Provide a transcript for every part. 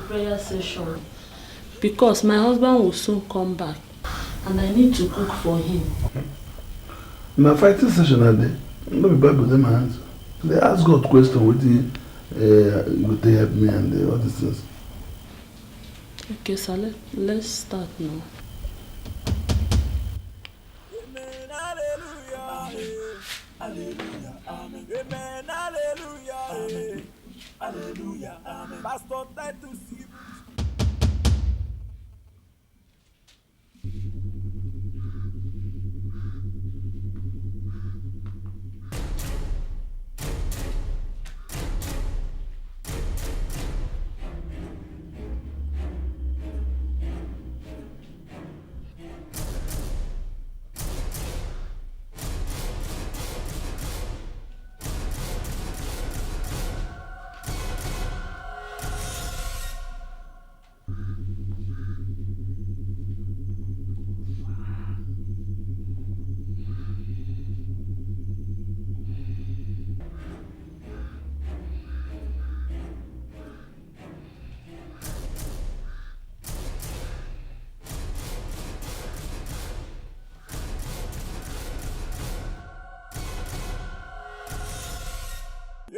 prayer session because my husband will soon come back and I need to cook for him. My fighting session are there. No be Bible them hands. They ask God question with the they help me and all these things. Okay, so let's start now. Amen, hallelujah, hallelujah, amen. Amen, hallelujah, hallelujah, amen. Pastor Titus.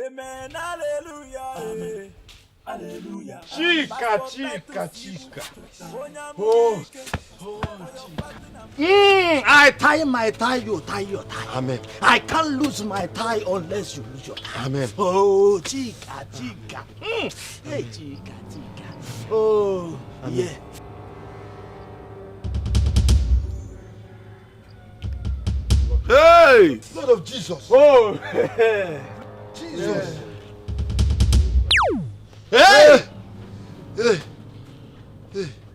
Amen, hallelujah, hallelujah. Chica. Oh. I tie my tie, you tie your tie. Amen. I can't lose my tie unless you lose your tie. Amen. Oh, chica. Hey, chica. Oh, amen. Yeah. Hey! Lord of Jesus. Oh, Jesus. hey!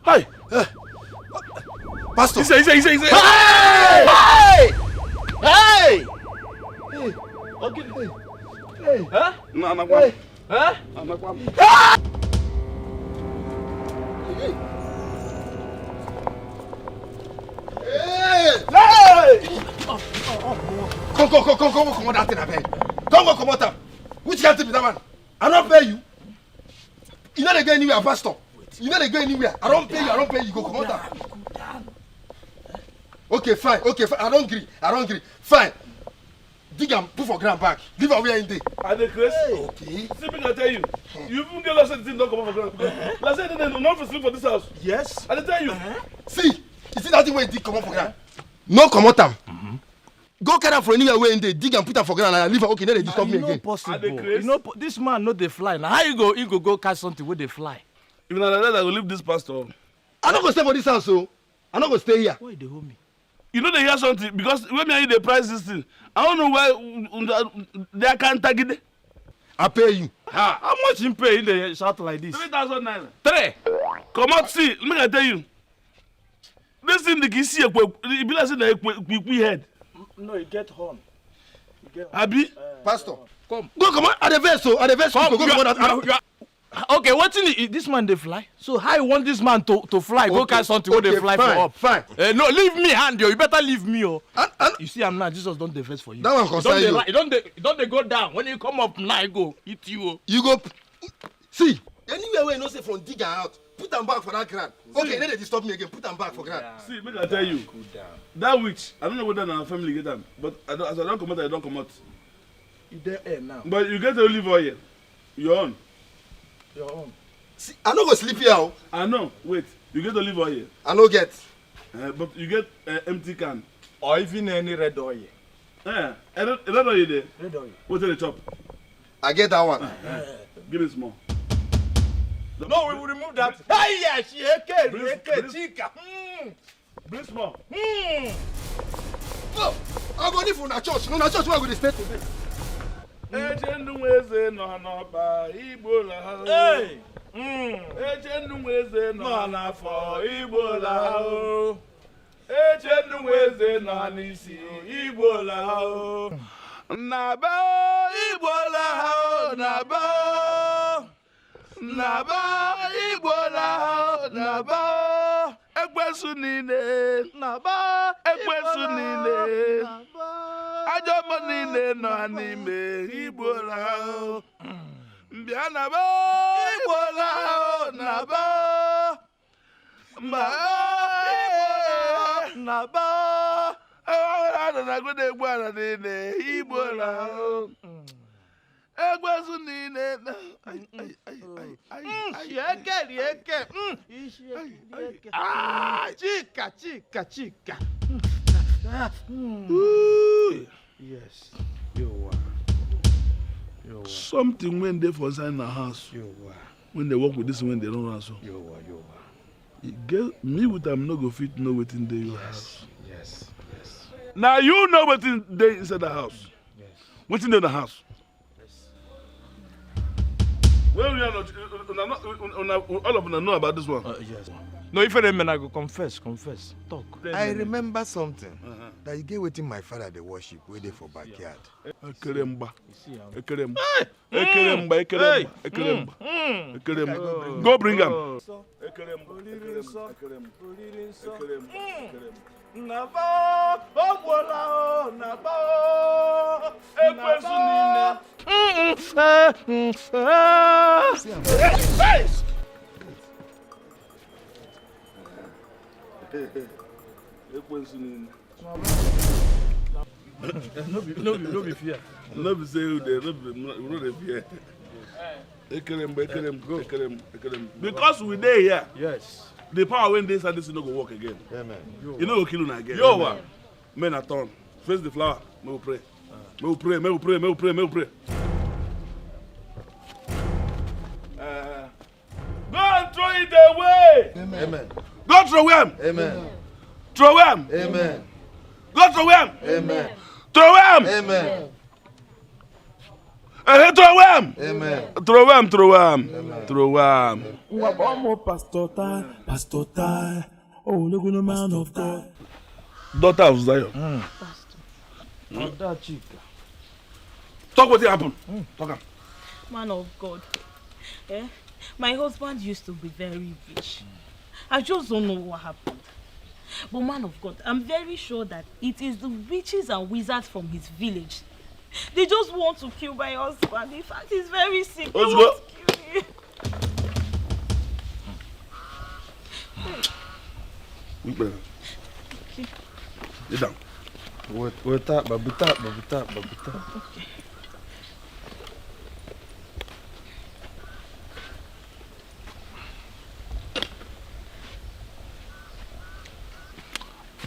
Hi! Pastor. He say. Hey! Okay. Hey. Huh? No, I'm Hey. Huh? Come on, that thing, I beg. Come on. Which can't be that one? I don't pay you. You know they go anywhere, Pastor. You know they go anywhere. I don't pay you. Go come on down. Okay, fine. I don't agree. Fine. Dig and put for ground back. Leave away in there. I declare. Okay. See me, I tell you. You even get lost in the thing, don't come over for ground. Last night, they not for sleep for this house. Yes. I tell you. See, you see that thing where dig come up for ground? No come out them. Go carry am for anywhere where in there. Dig and put am for ground and leave am. Okay, then they disturb me again. Possible. I declare. You know, this man no dey fly. Now how you go catch something where they fly? If not like that, I will leave this pastor. I don't go stay for this house, so I don't go stay here. Why they hold me? You know they hear something because when me and you they price this thing, I don't know why they can't tag it. I pay you. How much him pay in the shout like this? 3,000 naira. 3. Come out, see. Let me tell you. This thing the kisi it be like say na head. No, you get horn. Abi? Pastor, come on. At the verse, so go. Okay, what in this man they fly? So how you want this man to fly? Go catch something where they fly fine, for up. Fine. No, leave me hand yo. You better leave me oh. And You see, I'm not. Jesus don't defense for you. that one concern you. Don't they go down when you come up now? I go hit you. Oh. You go see anywhere where you know say from digger out. Put them back for that ground. Okay, then they disturb me again. Put them back for ground. See, make I tell you. That witch, I don't know whether our family get them, but as I don't come out, I don't come out. You there now? But you get to live all here. Your own. Your own. See, I no go sleep here. Oh. I know. Wait, you get to live all here. I no get. But you get empty can. Or even any red oil. Red oil there. Red oil. What's the chop? I get that one. Give me small. No, we will remove that. Hey, yeah, she chica. Bring small. Oh, I go live for na church. No, na church where I go to stay today. Echendu nweze nọ n'ọba Igbo la ha. Hey. Echendu nweze nọ n'afọ Igbo la ha. Echendu nweze nọ n'isi Igbo la ha. Naba Igbo la ha, naba. Naba Igbo la ha, naba. Ekwesu niile, naba. Ekwesu niile, naba. Ajọmọ niile nọ n'ime Igbo la ha. Mbia na ba. Ibola na ba. Mba. Na ba. Awa na go de gba na de Ibola. Egbazu ni ne. Chica. Yes, you are. Something when they for inside the house. You are. When they work with this, when they don't answer. You are. Me with them no go fit know within the your house. Yes. Now you know within they inside the house. Yes. Within the house. Well, we are not, all of them know about this one. Yes. No, if I I go confess. Talk. I remember something that you get waiting my father the worship waiting for backyard. Ekeremba. Go bring him. No be fear. No be say you there, no be fear. Ekerem. Because we there here. Yes. The power when they say this no go work again. Amen. You know go kill una again. Yo wa. Men are turn. Face the flower. May we pray. May we pray. Go and throw it away. Amen. Go throw him. Amen. Throw him. Amen. Go throw him. Amen. Throw him. Amen. Throw him. Amen. Throw him. Pastor Tai. Oh, look at the man of God. Daughter of Zion. That chica. Talk what happened. Talk. Man of God. My husband used to be very rich. I just don't know what happened. But man of God, I'm very sure that it is the witches and wizards from his village. They just want to kill my husband. In fact, he's very sick. They want to kill him. Okay. Sit down. Wait, babuta. Okay.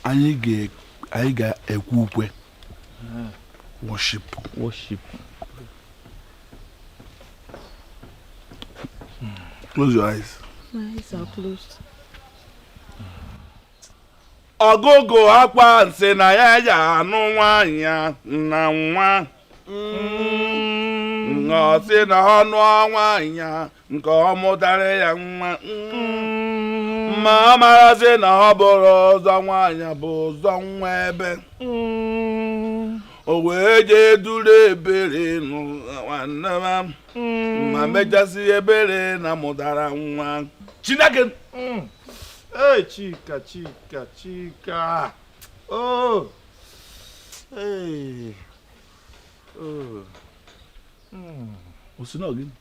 Anyị ga-ekwu ukwe. Worship. Close your eyes. My eyes are closed. Ọgụgụ akpa nsị na ya anụ nwanyị na nwa. Ngọsị na ọnụ nwanyị nke ọ mụtara ya nwa. Ma marazi na ọ bụrụ ọzọ nwanyị bụ ọzọ nwa ebe. O wee jee duru ebere nwanne ma mechasị ebere na mụtara nwa. Chineke. Hey, chica. Oh. Hey. Oh. Osina again.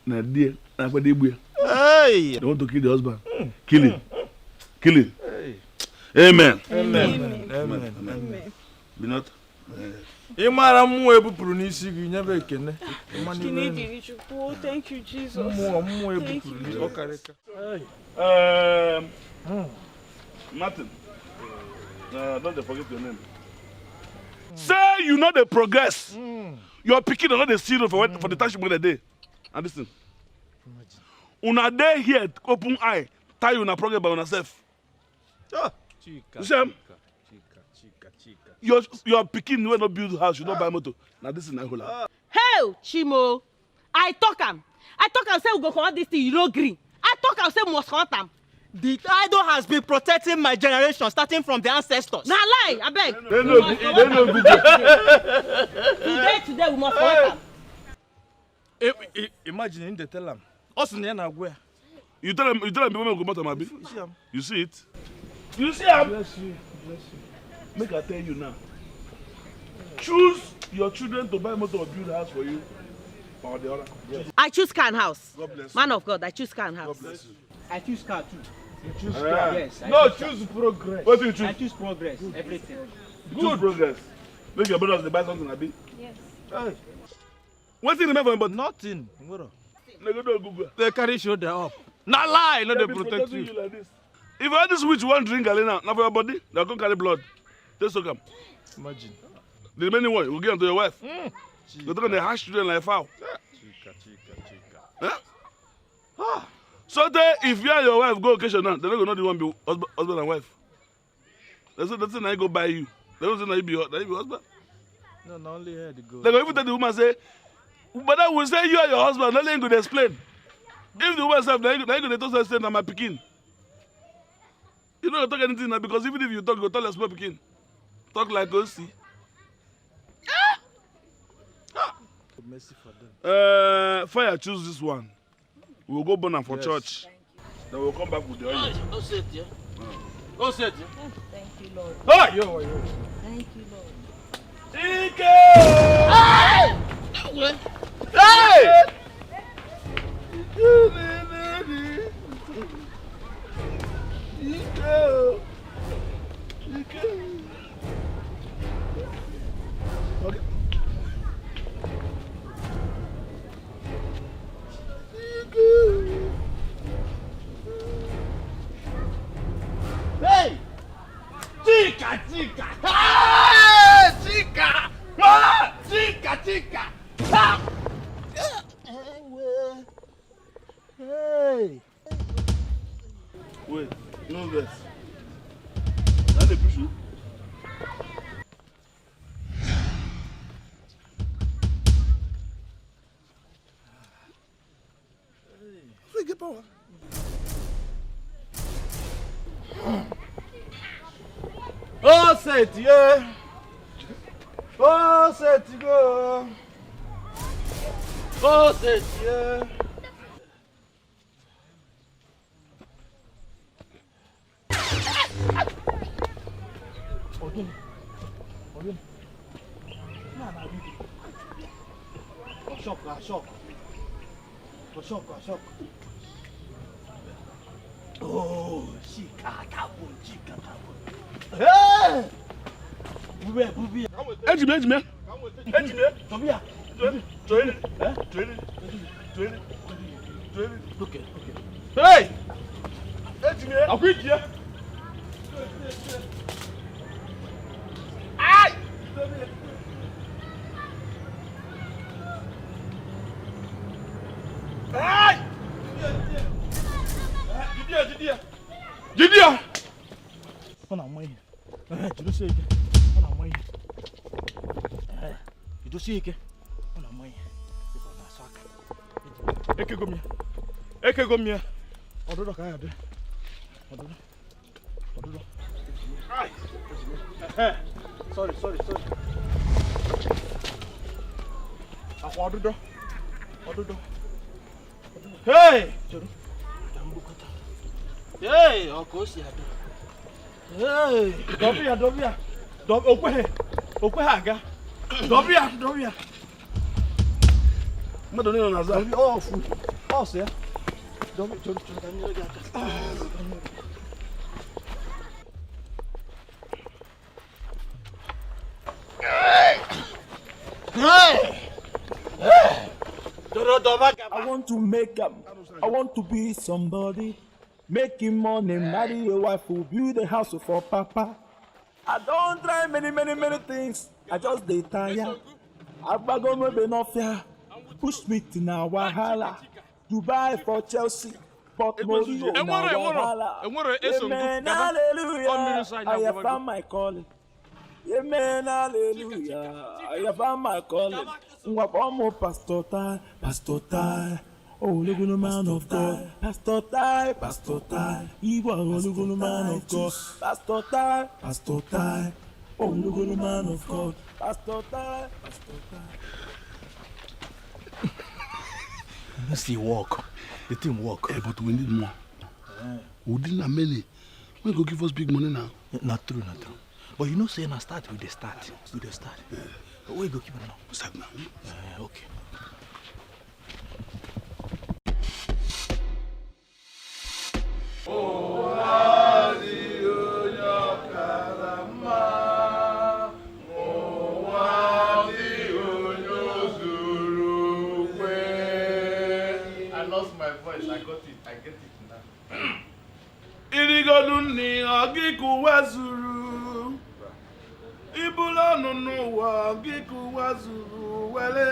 Na die, na kwa igbu ya. Hey. They want to kill the husband. Kill him. Hey. Amen. Amen. Be not. Ị mara mmụọ ebupụrụ n'isi gị nyebe ekene. Thank you, Jesus. Mmụọ ebupụrụ n'isi ọkarịka. Martin. Don't forget your name. Say you know the progress. You're picking another zero for the time you day. And listen. Una day here, open eye, tie you na progress by yourself. Chica. You're picking when not build house, you don't buy motor. Now this is Nahola. Hey, Chimo. I talk am say we go comot this thing, you no gree. I talk am say we must comot am. The idol has been protecting my generation, starting from the ancestors. Na lie, abeg. They know Today we must comot am. Imagine they tell him. Us in the where? You tell him people go matter, Mabi. You see it? You see him? Bless you. Make I tell you now. Choose your children to buy motor or build a house for you. or the other? Yes. I choose can house. God bless you. Man of God, I choose can house. God bless you. I choose car too. You choose Yes. No, choose progress. What do you choose? I choose progress. Everything. Choose progress. Make your brothers they buy something, Abi. Yes. Hey. What's in the remember but nothing. They go to Google. They carry shoulder up. Not lie, no they protect you. Like this. If all this witch want drink Galena, now for your body, they'll go carry blood. Just so come. Imagine. The remaining one, you will give them to your wife. You're talking the hash children like fowl. Huh? So that if you and your wife go occasion now, they're not going to know the one be husband and wife. That's the thing I go buy you. They don't say that you be husband. No, only here they go. They go even tell the woman say, but I will say you are your husband, only going to explain. If the woman says, they're going to talk say, I'm my pikin. You don't talk anything now because even if you talk, you tell us small pikin. Talk like Osi. Mercy for them. Fire, choose this one. We will go burn them for church. Then we'll come back with the oil. Go sit here. Go sit here. Thank you, Lord. Hey! Yo. Thank you, Lord. Dikeh! Hey! Hey! Dikeh! Okay. Hey! Chica! Ah! Chica! Ah! Chica! Ah! Hey! Wait, no this. Now they push you. Get power. Oh, set, yeah. Oh, set, go. Oh, set, yeah. Again. Shock. Oh, chica. Hey! Bubia. Ejime. Tobia. Join. Okay. Hey! Ejime. Akwidia. Ay! Ay! Jidia! On a moyen. Tu le sais. On a moyen. Tu le sais. On a moyen. Eke gomia. Ododo ka ya de. Ododo. Ay. Sorry. Ododo. Hey! Hey, Okosi ado. Hey, Dobia. Okwe haga. Dobia. Madonna no naza. Oh, fu. Oh, se. Dobia. I want to make up. I want to be somebody. Making money, marry a wife who build a house for papa. I don't try many things. I just dey tire. Abago me be no fear. Push me to na wahala. Dubai for Chelsea. But Mourinho na wahala. Amen, hallelujah. I have found my calling. Amen, hallelujah. I have found my calling. Mwapomo pastor tie. Oh, look at the man of God. Pastor tie. You are look at the man of God. Pastor tie. Oh, look at the man of God. Pastor tie. Let's see work. The team work. Hey, but we need more. We didn't have many. We go give us big money now. Not true. But you know, say na start with the start. Yeah. Where you go keep it now? Start now. Okay. Irigodunni ogiku wazuru Ibulonu n'ụwa ogiku wazuru wele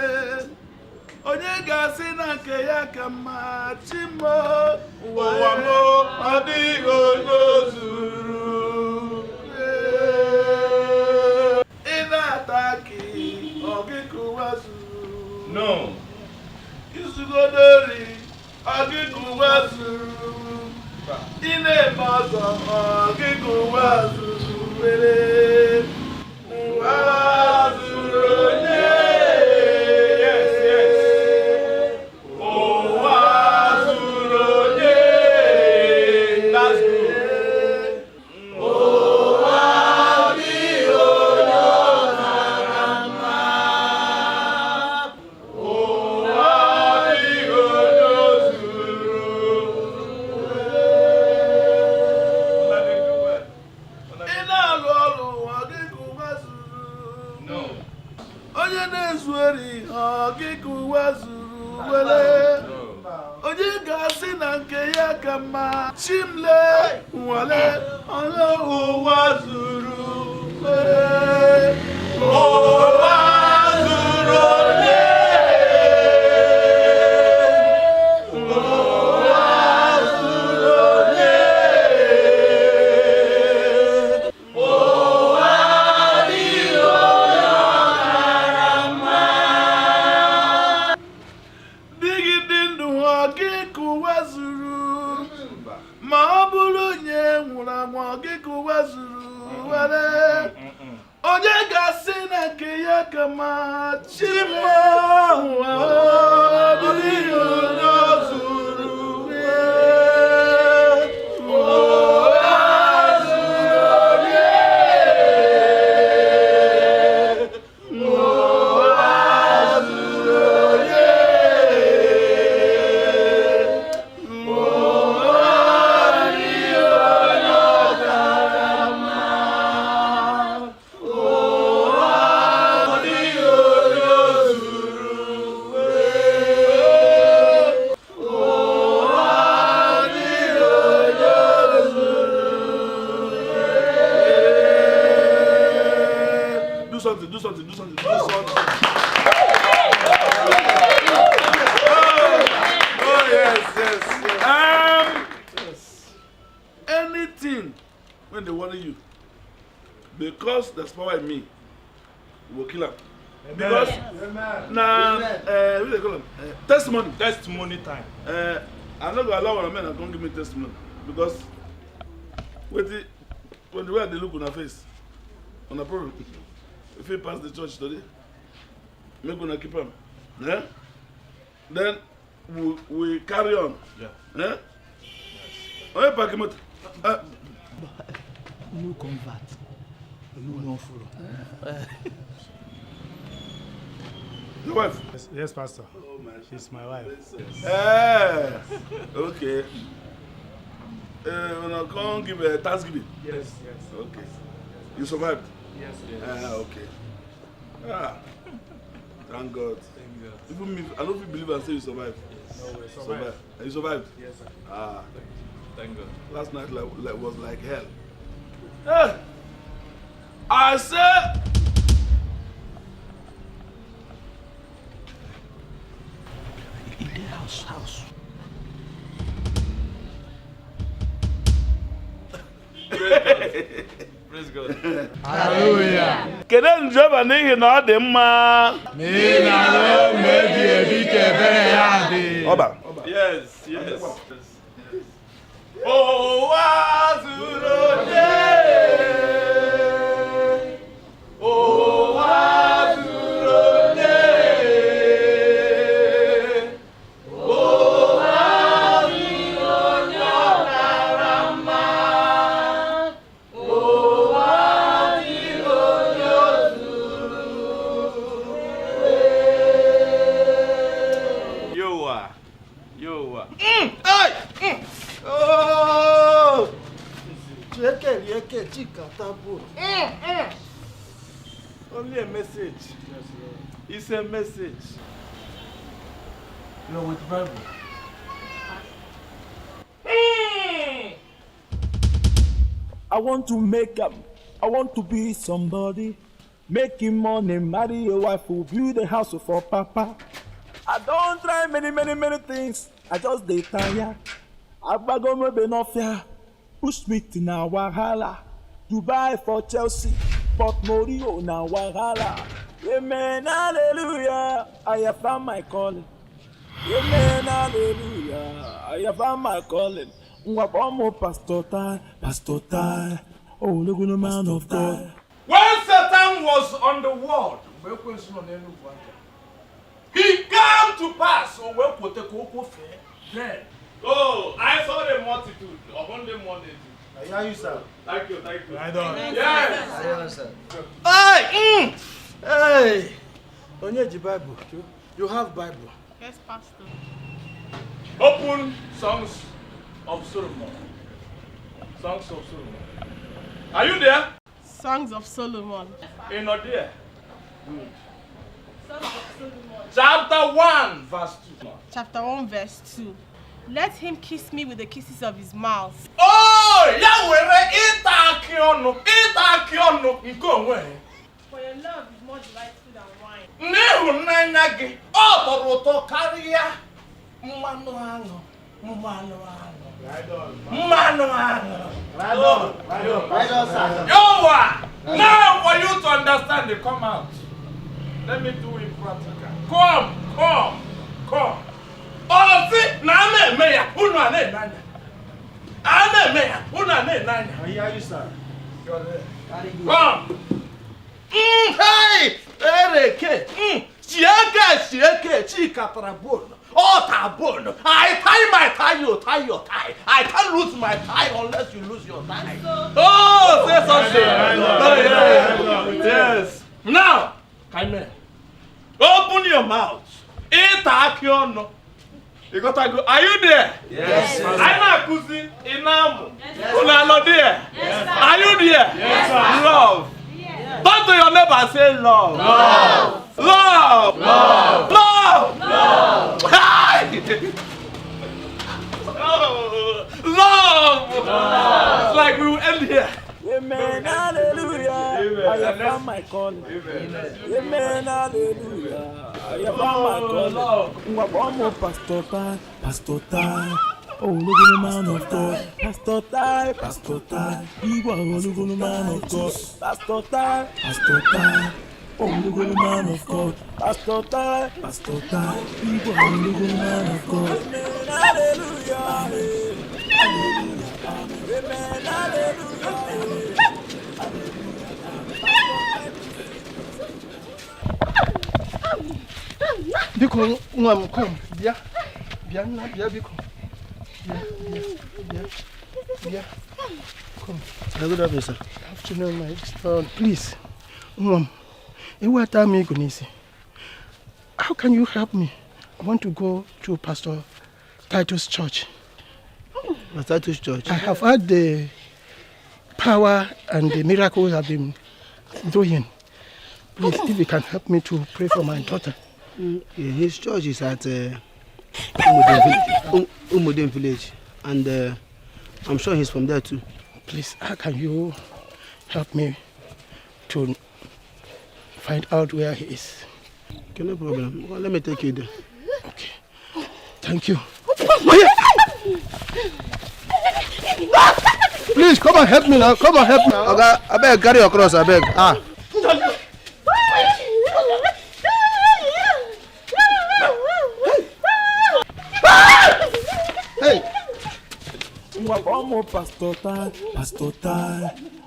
Onye ga-asị na nke ya ka mma chimo ụwa mo adịghị onye ozuru Ị na-ata akị ogiku wazuru No Izugodori ogiku wazuru Ine mazo ogigu wazuru wele wazuru nye yes oh wazuru nye that's good oh wazuru nyonama oh wazuru Onye na-ezueri ọgịgụ wazuru wele Onye ga-asị na nke ya ka mma chimle wale onye ụwa zuru wele ụwa zuru onye ụwa zuru onye ma ọ bụrụ onye nwụrụ anwụ ọgịgụ wazuru were onye ga-asị na nke ya ka ma chima bụrụ ihe onye ozuru Do something. Oh, yes. Anything when they worry you, because there's power in me, we will kill them. Because now, what do they call them? Testimony time. I'm not going to allow one man to come give me testimony because when the way they look on her face, on her problem. If he pass the church today, we're going to keep him. Yeah? Then we carry on. Yeah. Yeah? Oh, you pack him out. No convert. No follow. Your wife? Yes, Pastor. Oh, man. She's my wife. Okay. When I come give a Thanksgiving? Yes. Okay. You survived? Yes. Okay. Thank God. Even me, I don't believe I say you survived. Yes. No, we survived. And you survived? Yes, sir. Thank God. Last night was like hell. Hey! I said... In the house. Praise God. Hallelujah. Kedu njeba n'ihi na ọ dị mma? Ọba. Yes. Oh, wazuru onye. Oh, wazuru onye. Oh, wazuru onye ọkara mma. Yowa. Oh! Only a message. It's a message. You're with Bible. I want to make up. I want to be somebody. Making money, marry a wife who build a house for papa. I don't try many things. I just dey tire. Agbago me be no fear. Push me to na wahala. Dubai for Chelsea. Port Morio na wahala. Amen, hallelujah. I have found my calling. Amen, hallelujah. I have found my calling. Mwabomo pastor tie. Oh, look at the man of God. When Satan was on the world, he came to pass. Then, oh, I saw the multitude upon the multitude. I hear you, sir. Thank you. I don't. Yes. Hey! Hey! Onyebuchi Bible. You have Bible. Yes, Pastor. Open Songs of Solomon. Songs of Solomon. Are you there? Songs of Solomon. You're not there. Good. Songs of Solomon. Chapter 1, verse 2. Chapter 1, verse 2. Let him kiss me with the kisses of his mouth. Oh, Yahweh, ita akiono, nkonwe. For your love is more delightful than wine. N'ịhụnanya gị, ọ tọrọ ụtọ karịa mmanụ aṅụ. Yowa! Now for you to understand it, come out. Let me do it practical. Come. Oh, see, na ame ya, unu ane nanya. Ane meya, unu ane nanya. I hear you, sir. You're there. Come. Hey! Ereke. Sieke, chika parabono. Oh, tabono. I tie your tie. I can't lose my tie unless you lose your tie. Oh, say something. Yes. Now, Kaime, open your mouth. Itakiono. You gotta go. Are you there? Yes. I'm not Kuzi. Inamu. Una not there? Yes, sir. Are you there? Yes, sir. Love. Yes. Turn to your neighbor and say love. Love. Love. Love. Love. Love. Hi. Love. It's like we will end here. Amen, hallelujah. I have found my calling. Amen, hallelujah. I have found my calling. Mwabomo pastor tie. Oh, look at the man of God. Pastor tie. Igwa, oh, look at the man of God. Pastor tie. Oh, look at the man of God. Pastor tie. Igwa, oh, look at the man of God. Amen, hallelujah. Amen, hallelujah. Biko, come. Bia, biko. Bia. Come. Good afternoon, sir. Afternoon, my son. Please, how can you help me? I want to go to Pastor Titus Church. Pastor Titus Church? I have heard the power and the miracles I've been doing. Please, if you can help me to pray for my daughter. His church is at Umudin village, and I'm sure he's from there too. Please, how can you help me to find out where he is? Okay, no problem. Well, let me take you there. Okay. Thank you. Please, come and help me now. Okay, I beg, carry your cross, I beg. Hey! Mwabomo pastor tie.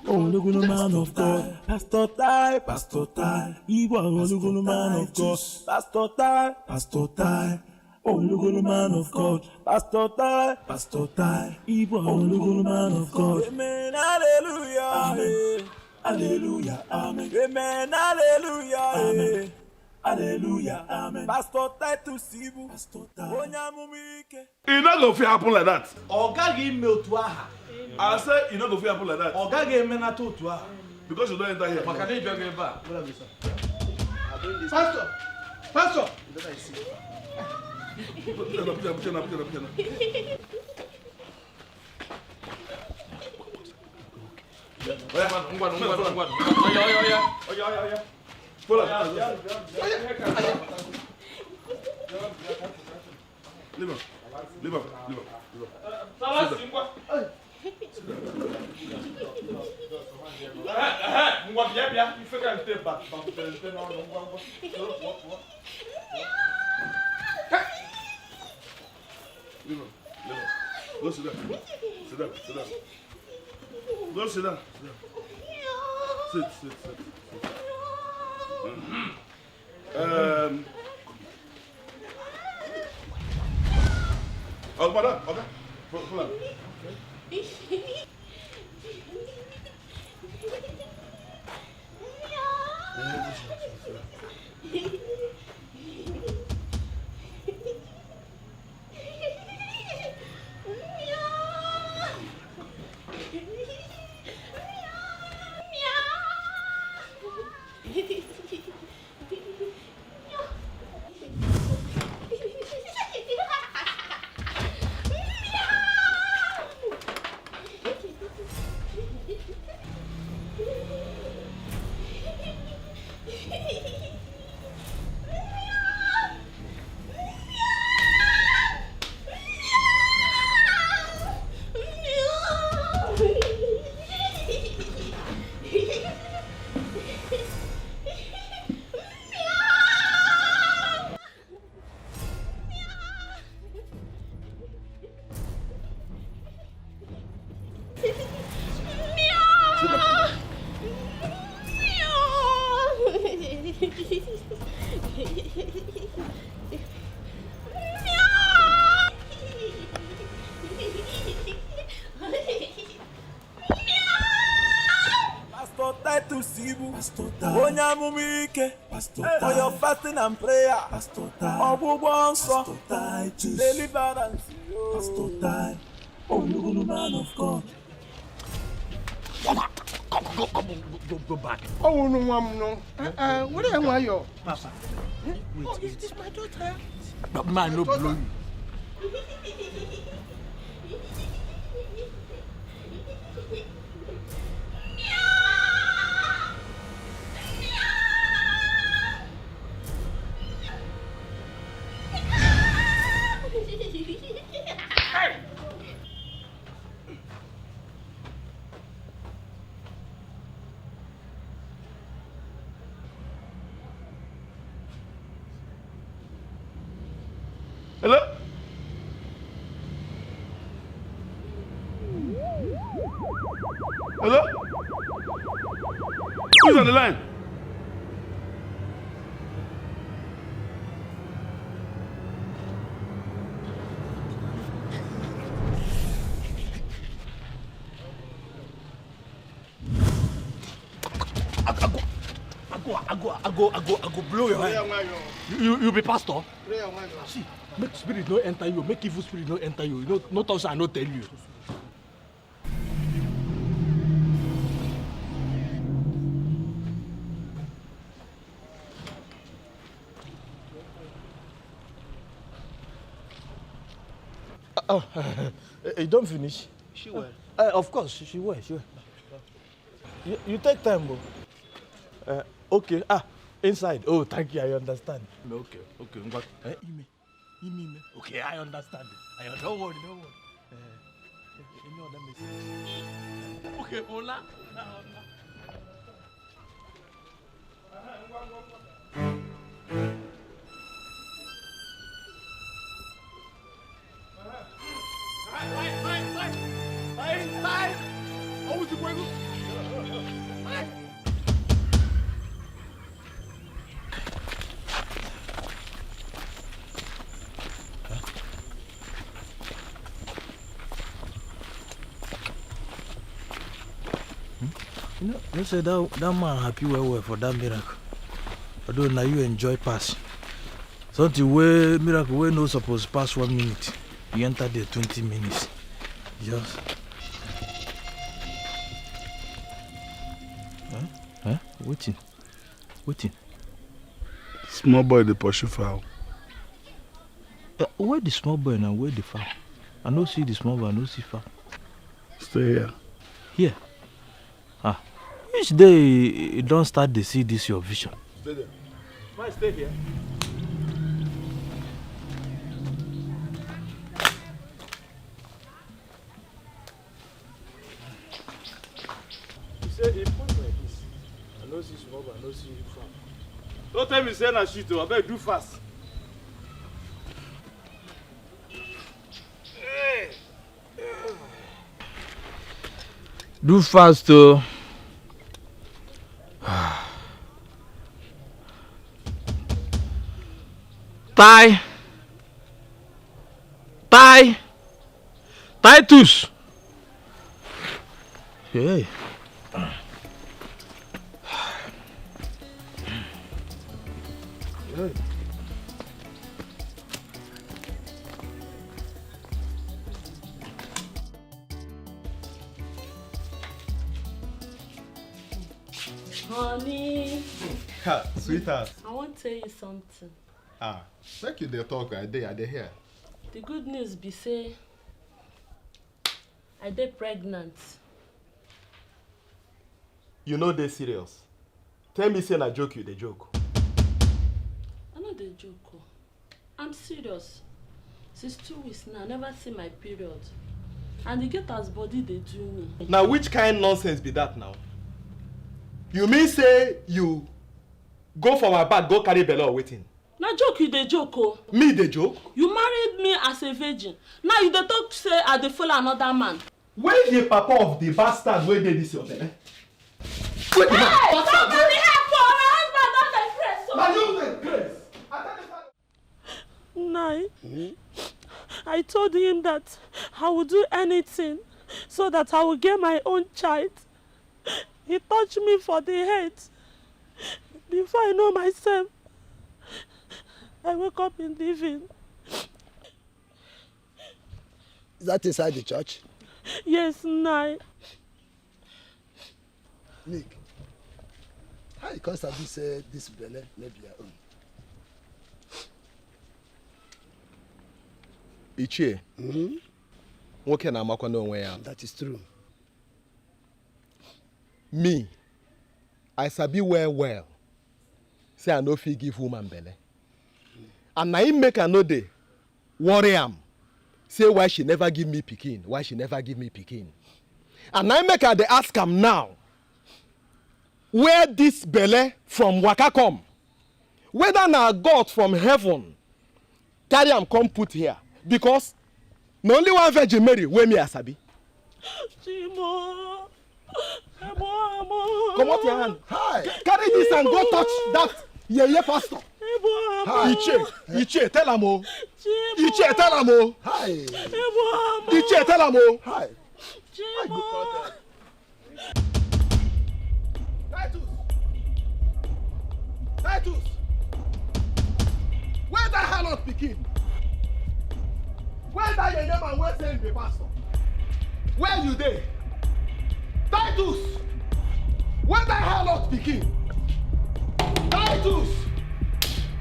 Oh, look at the man of God. Pastor tie. Igwa, oh, look at the man of God. Pastor tie. Oh, look at the man of God. Pastor tie. Igwa, oh, look at the man of God. Amen, hallelujah. Amen. Hallelujah. Amen. Amen, hallelujah. Amen. Hallelujah, amen. Pastor Titus Sibu. Onyamumike. It not go fit happen like that. Oga gi email to aha. I say it not go fit happen like that. Oga gi emena to aha. Because you don't enter here. Makane you get back. Pastor. Pastor. Put on. Oya. Follow. Leave him. Go sit down. Go sit down. Sit. Oh, madam, okay. Pull up. Onyamumike. For your fasting and prayer. Obubonso. Deliverance. Oh, you man of God. Go back. Oh, no. What are you? Papa. Wait, is this my daughter? But man, no blow you. Hello? Hello? Who's on the line? I go blow your head. You be pastor? See, make spirit no enter you, make evil spirit no enter you. You no talk, I no tell you. You don't finish? She will. Of course, she will. You take time, bro. Okay. Inside. Oh, thank you. I understand. Okay. Ime. Okay, I understand. Don't worry. Any other message? Okay, hola. Bye. Oh, what's the point? You say that man happy well for that miracle. But Although now you enjoy pass. Something way miracle way no supposed pass 1 minute. You enter there 20 minutes. Just. Huh? Waiting. Small boy the pursue foul. Where the small boy and where the foul? I don't see the small boy, I don't see foul. Stay here. Here? Each day you don't start to see this your vision. Stay there. Why stay here? You say it point like this. I don't see small boy, I don't see foul. Don't tell me say na shit o, abeg do fast. Do fast though. Titus. Hey. Hey. Honey. Sweetheart. I want to tell you something. Thank you, they talk. I dey here. The good news be say I dey pregnant. You know they serious. Tell me say na joke you dey joke. I know they joke. I'm serious. Since 2 weeks now, I never see my period. And the get as body they do me. Now which kind nonsense be that now? You mean say you go for my back, go carry belle or waiting? Na joke you dey joke oh. Me dey joke? You married me as a virgin. Now you dey talk say I dey follow another man. Where the papa of the bastard wey dey this your belle? Where the man? Hey! Somebody help for my husband Na you dey grace. Nai, I told him that I would do anything so that I will get my own child. He touched me for the head. Before I know myself, I woke up in living. Is that inside the church? Yes, Nai. Nick, how you constantly say this belle may be your own? Ichie. Nwoke na-amakwa n'onwe ya. That is true. Me, I sabi well. Say I no fit give woman belle. And na him make I no dey worry am. Say why she never give me pikin. And na him make I dey ask am now. Where this belle from waka come? Whether na God from heaven carry am come put here. Because na only one Virgin Mary wey me I sabi. Chimo. Come out your hand. Hi. Carry this and go touch that yeye pastor. Iche, tell am o. Iche, tell am o. Hi. Iche, tell am o. Hi. Titus. Where that harlot pikin? Where that yeye man wey say him be pastor? Where you dey? Titus! Where that harlot pikin? Titus!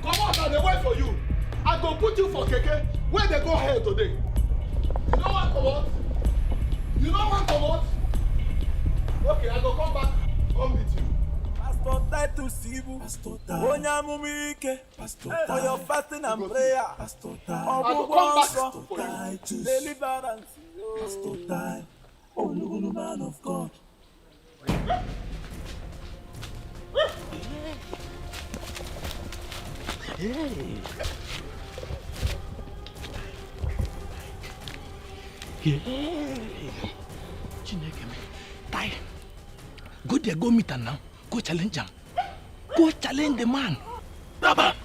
Come out and they wait for you. I go put you for keke. Where they go here today? You know what, come out? You know what, come out? Okay, I go come back. Come with you. Pastor Titus Ibu. Onyamumike. For your fasting and prayer. I go come back for you. Deliverance. Pastor Titus. Oh, Lulu, man of God. Hey. Chineke me. Tai. Go there, go meet her now. Go challenge him. Go challenge the man. Baba.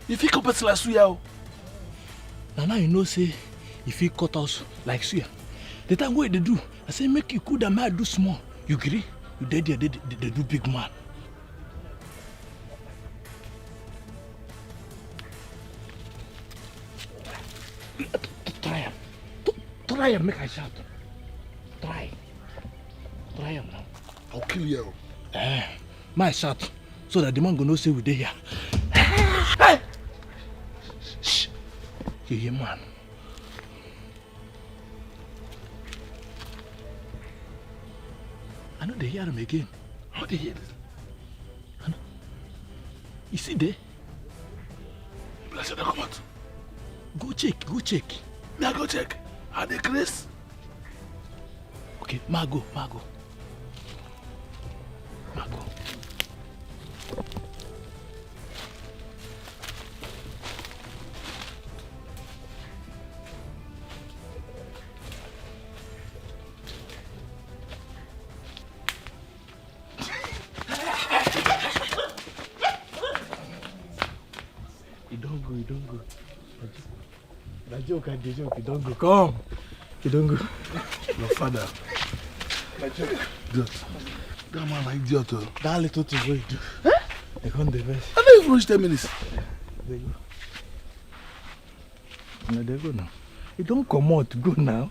If he come like suya. Now you know say if he cut us like suya. The time what they do, I say make you cool, the man do small. You agree? You dead there, they do big man. Try him. Try him, make I shout. Try. Try him now. I'll kill you. My shout so that the man gonna say we dey here. Hey! Shh. You hear, man? I know they hear him again. How they hear this? I know. You see there? Bless you, come out. Go check, go check. Now go check. Are they Chris? Okay, Margo. You don't go. The joke, you don't go. Come. You don't go. Your father. Idiot. That man like idiot. That little thing what you do. They come the best. I don't even reach 10 minutes. They go. No, they go now. You don't come out. Go now.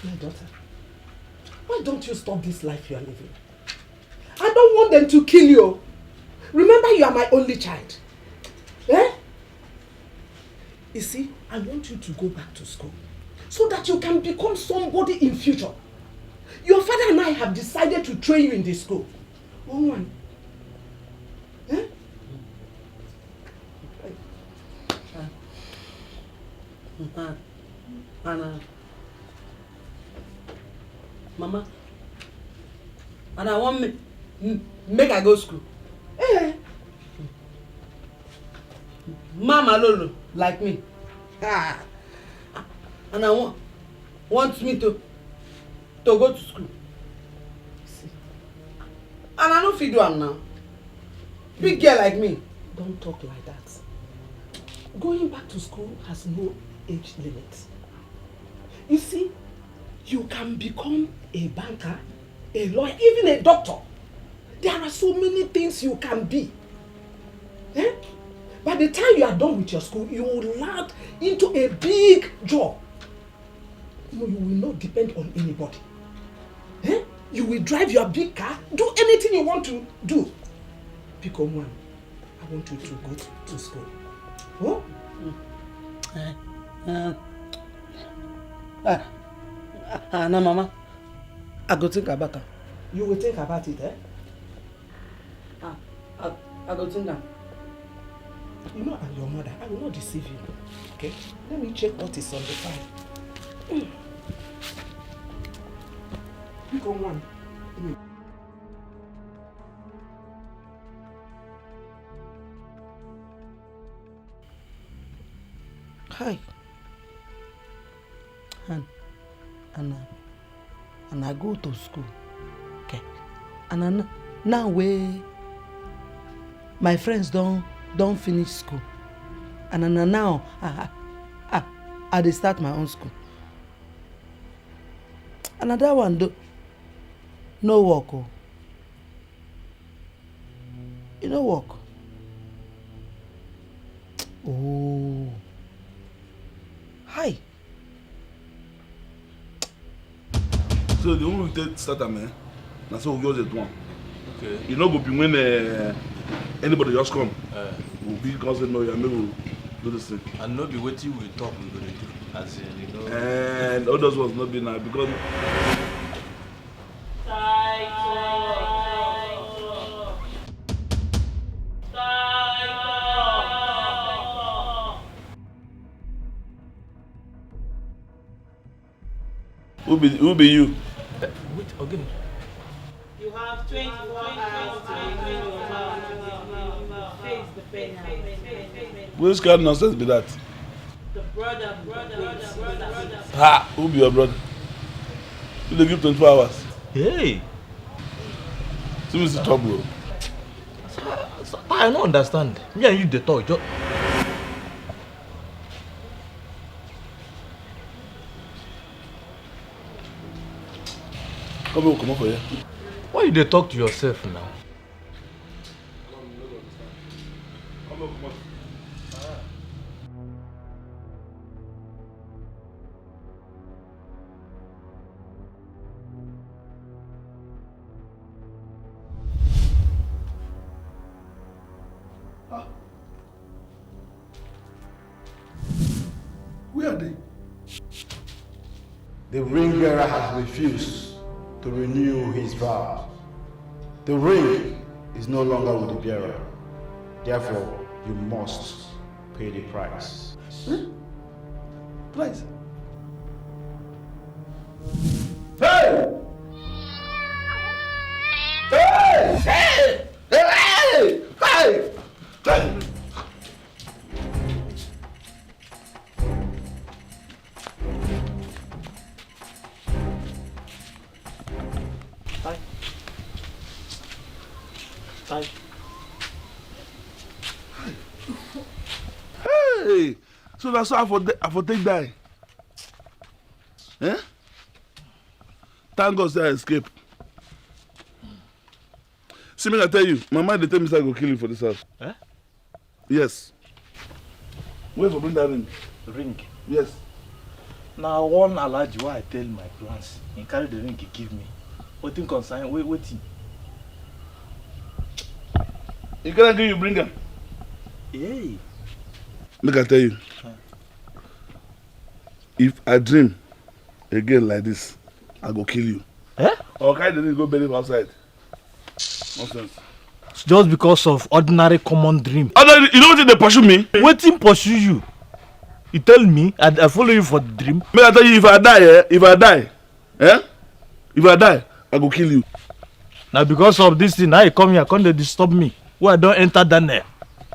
My daughter, why don't you stop this life you are living? I don't want them to kill you. Remember, you are my only child. Eh? You see, I want you to go back to school so that you can become somebody in future. Your father and I have decided to train you in this school. One. Eh? Anna. Mama, and I want make I go school. Eh? Mama Lolo, like me. Ah. And I wants me to go to school. See. And I don't feel do am now. Big girl like me. Don't talk like that. Going back to school has no age limit. You see, you can become a banker, a lawyer, even a doctor. There are so many things you can be. Eh? By the time you are done with your school, you will land into a big job. You will not depend on anybody. Eh? You will drive your big car, do anything you want to do. Become one. I want you to go to school. Oh? No, Mama. I go think about it. You will think about it, eh? I go think that. You know I'm your mother. I will not deceive you. Okay? Let me check what is on the file. Pick on one. Hi. And I go to school. Okay. And now my friends don't finish school. And now I dey start my own school. And that one no work. Oh. You no work. Oh. Hi. So the one we take start man. Na so we go the one. Okay. You know go be when anybody just come. We'll be because no you maybe we'll do this thing. And not be waiting we talk we gonna do. As in, you know. And others was not be now because Who be you? Wait, again. You have 24 hours to remain your face the pen. Which kind of nonsense be that? The brother. Ha! Who be your brother? You dey give 24 hours. Hey! Seems it's trouble. I don't understand. Me and you the talk. Come on for here. Why you dey talk to yourself now? Come on. Where are they? The ring bearer has refused to renew his vow. The ring is no longer with the bearer. Therefore, you must pay the price. Price? Hey! Hey! Hey! Hey! Hey! Hey! Hey! So that's how I for take die. Eh? Thank God say I escape. See me I tell you, my mind they tell me say I go kill you for this house. Eh? Yes. Where for bring that ring? Ring? Yes. Now one allergy why I tell my plans. He carry the ring he give me. What thing concern? Waiting. You cannot give you bring him. Hey. Make I tell you. If I dream again like this, I go kill you. Eh? Or carry the ring go bury him outside. Nonsense. Just because of ordinary common dream. You know what they pursue me? Waiting pursue you. You tell me I follow you for the dream. May I tell you if I die, if I die, I go kill you. Now because of this thing, now you come here, come to disturb me. Where I don't enter Daniel.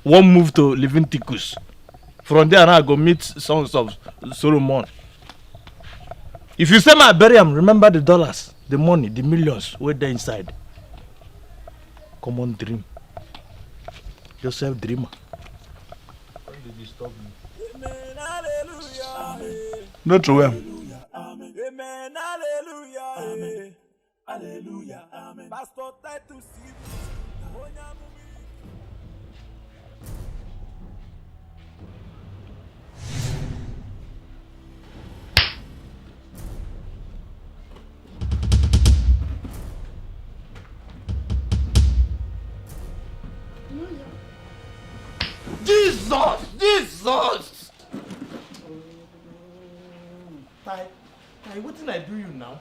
One move to Leviticus. From there now I go meet sons of Solomon. If you say my bury him, remember the dollars, the money, the millions were there inside. Common dream. Yourself dreamer. Why did you disturb me? No true. Amen, hallelujah, amen. Hallelujah, amen. Pastor Titus, Jesus! Tai, what did I do you now?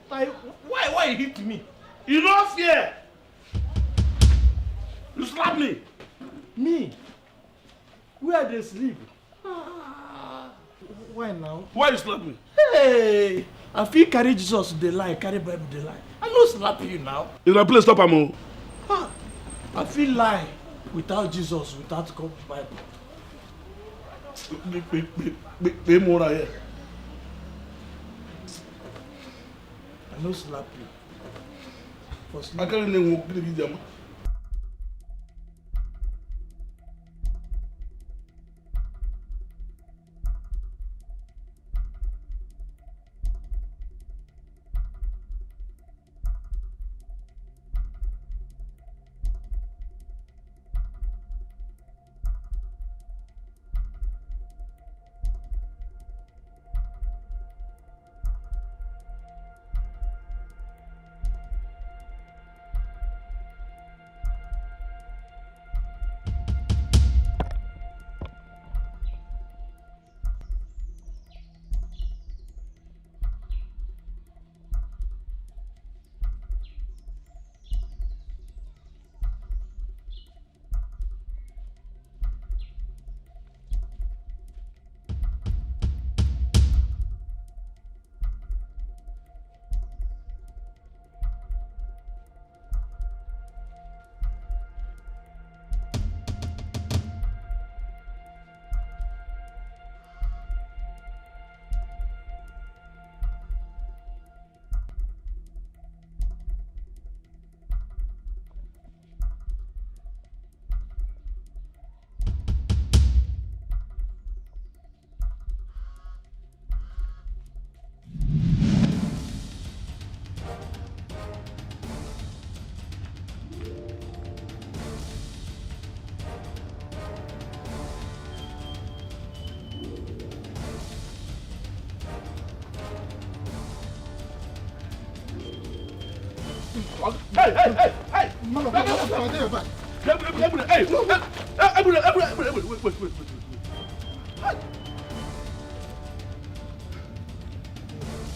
Tai, why you hit me? You don't fear. You slap me. Me? Where they sleep? Why now? Why you slap me? Hey, I feel carry Jesus the lie, carry Bible the lie. I no slap you now. If I play stop am. I feel lie without Jesus, without God's Bible. Be more here. I no slap you. I can't even walk the video. Hey! Wait.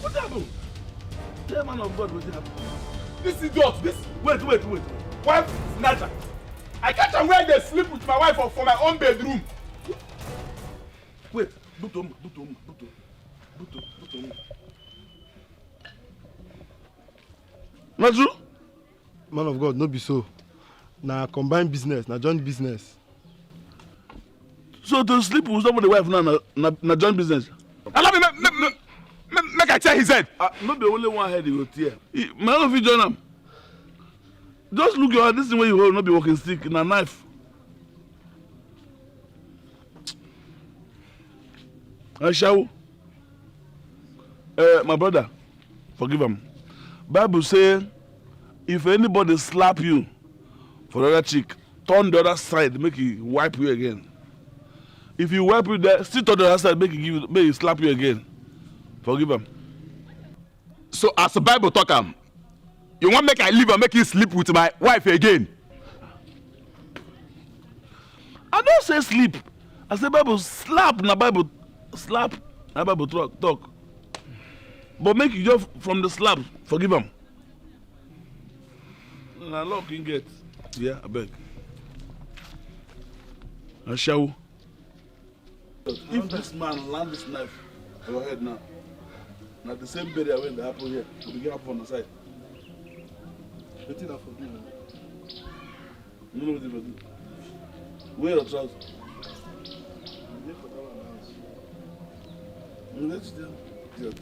What happened? Tell man of God what happened. This idiot, Wait. wife snatcher. I catch him where they sleep with my wife for my own bedroom. Wait, Buto. Not true? Man of God, no be so. Na combined business, na joint business. So to sleep with somebody wife now na joint business? Allow me make I tear his head. Not the only one head you will tear. Man of you join him. Just look your hand, this is where you hold, not be walking stick, na knife. Ashawo. My brother, forgive him. Bible say, if anybody slap you for the other cheek, turn the other side, make he wipe you again. If you wipe you there, still turn the other side, make he slap you again. Forgive him. So as the Bible talk you want make I leave and make you sleep with my wife again? I don't say sleep. I say Bible slap na Bible slap na Bible talk. But make you just from the slap, forgive him. Na luck you get. Yeah, I beg. I shall. If this man land this knife on your head now, the same burial when they happen here, will begin happen on the side. The thing I forgive you. You know what they will do? Wear your trousers. Let's do it.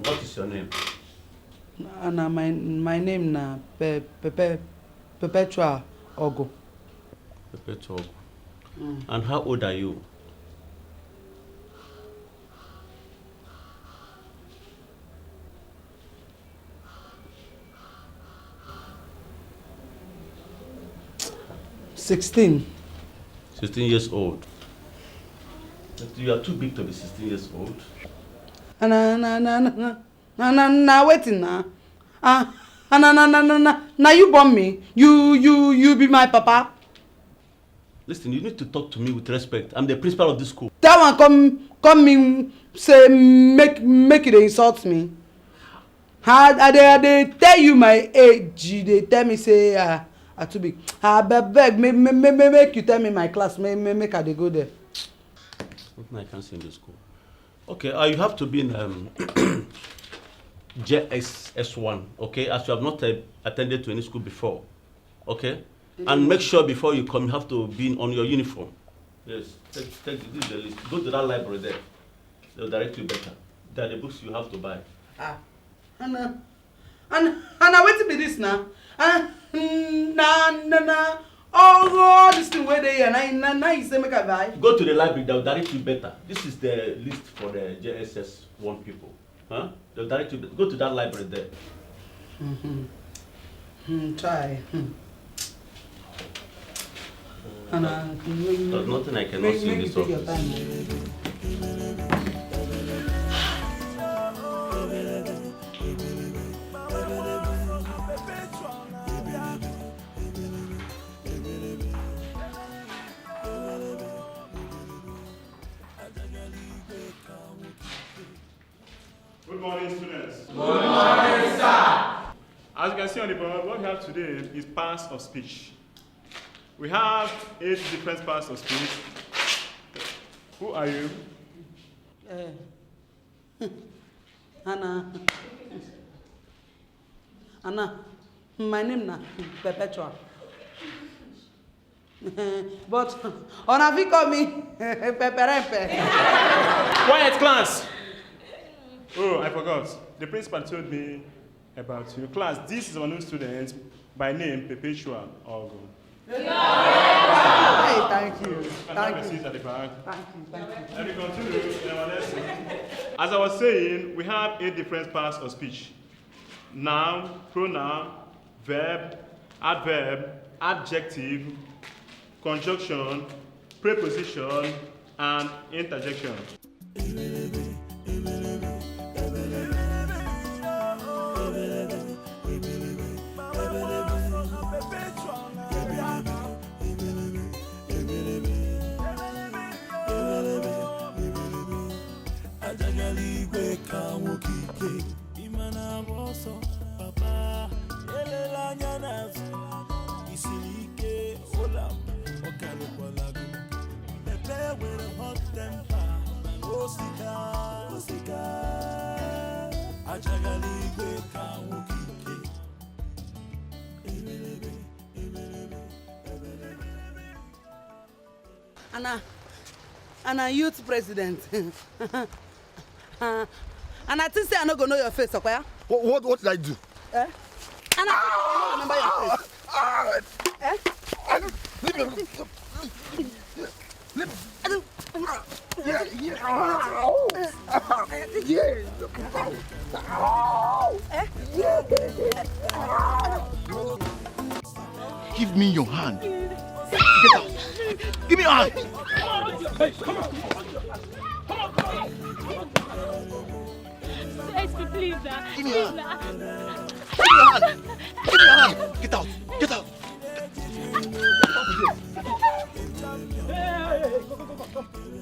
What is your name? Na my name na Perpetua Ogo. Perpetua Ogo. And how old are you? $16. 16 years old. You are too big to be 16 years old. Na waiting na. Na you born me. You be my papa. Listen, you need to talk to me with respect. I'm the principal of this school. That one come me say make it insult me. They tell you my age. They tell me say I too big. Beg make you tell me my class. Make I dey go there. Nothing I can see in this school. Okay, you have to be in JSS1, okay, as you have not attended to any school before, okay? And make sure before you come, you have to be on your uniform. Yes, take this the list. Go to that library there. They'll direct you better. There are the books you have to buy. And wait be this now. Oh, this thing where they are. Now you say make I buy. Go to the library, they'll direct you better. This is the list for the JSS1 people. Huh? They'll direct you better. Go to that library there. Try. There's nothing I cannot see in this office. Good morning, students. Good morning, sir. As you can see on the board, what we have today is parts of speech. We have 8 different parts of speech. Who are you? Anna, my name na Perpetua. But on a call me Peperepe. Quiet, class. Oh, I forgot. The principal told me about you. Class, this is our new student by name Perpetua Ogo. Hey, thank you. Thank you. At the back. Thank you. Let me continue in our lesson. As I was saying, we have 8 different parts of speech. Noun, pronoun, verb, adverb, adjective, conjunction, preposition, and interjection. Anna youth president. And I think say I not gonna know your face, okay? What did I do? Eh? Anna, I don't remember your face. Eh? Leave me alone. Give me your hand. Get out. Give me your hand. Hey, come on. Please, give me your hand. Give me your hand. Give me your hand. Get out. Get out.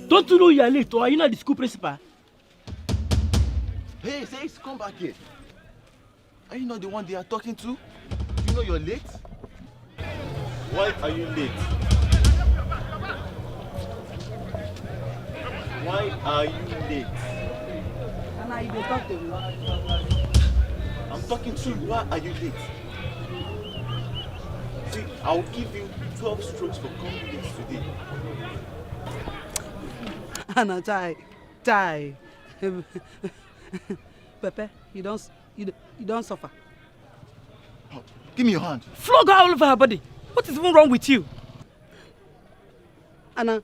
Don't you know you are late, or are you not the school principal? Hey, say come back here. Are you not the one they are talking to? You know you're late? Why are you late? Why are you late? Anna, you dey talk to me. I'm talking to you. Why are you late? See, I'll give you 12 strokes for coming late today. Anna, die. Pepe, you don't suffer. Give me your hand. Flog her all over her body. What is even wrong with you? Anna,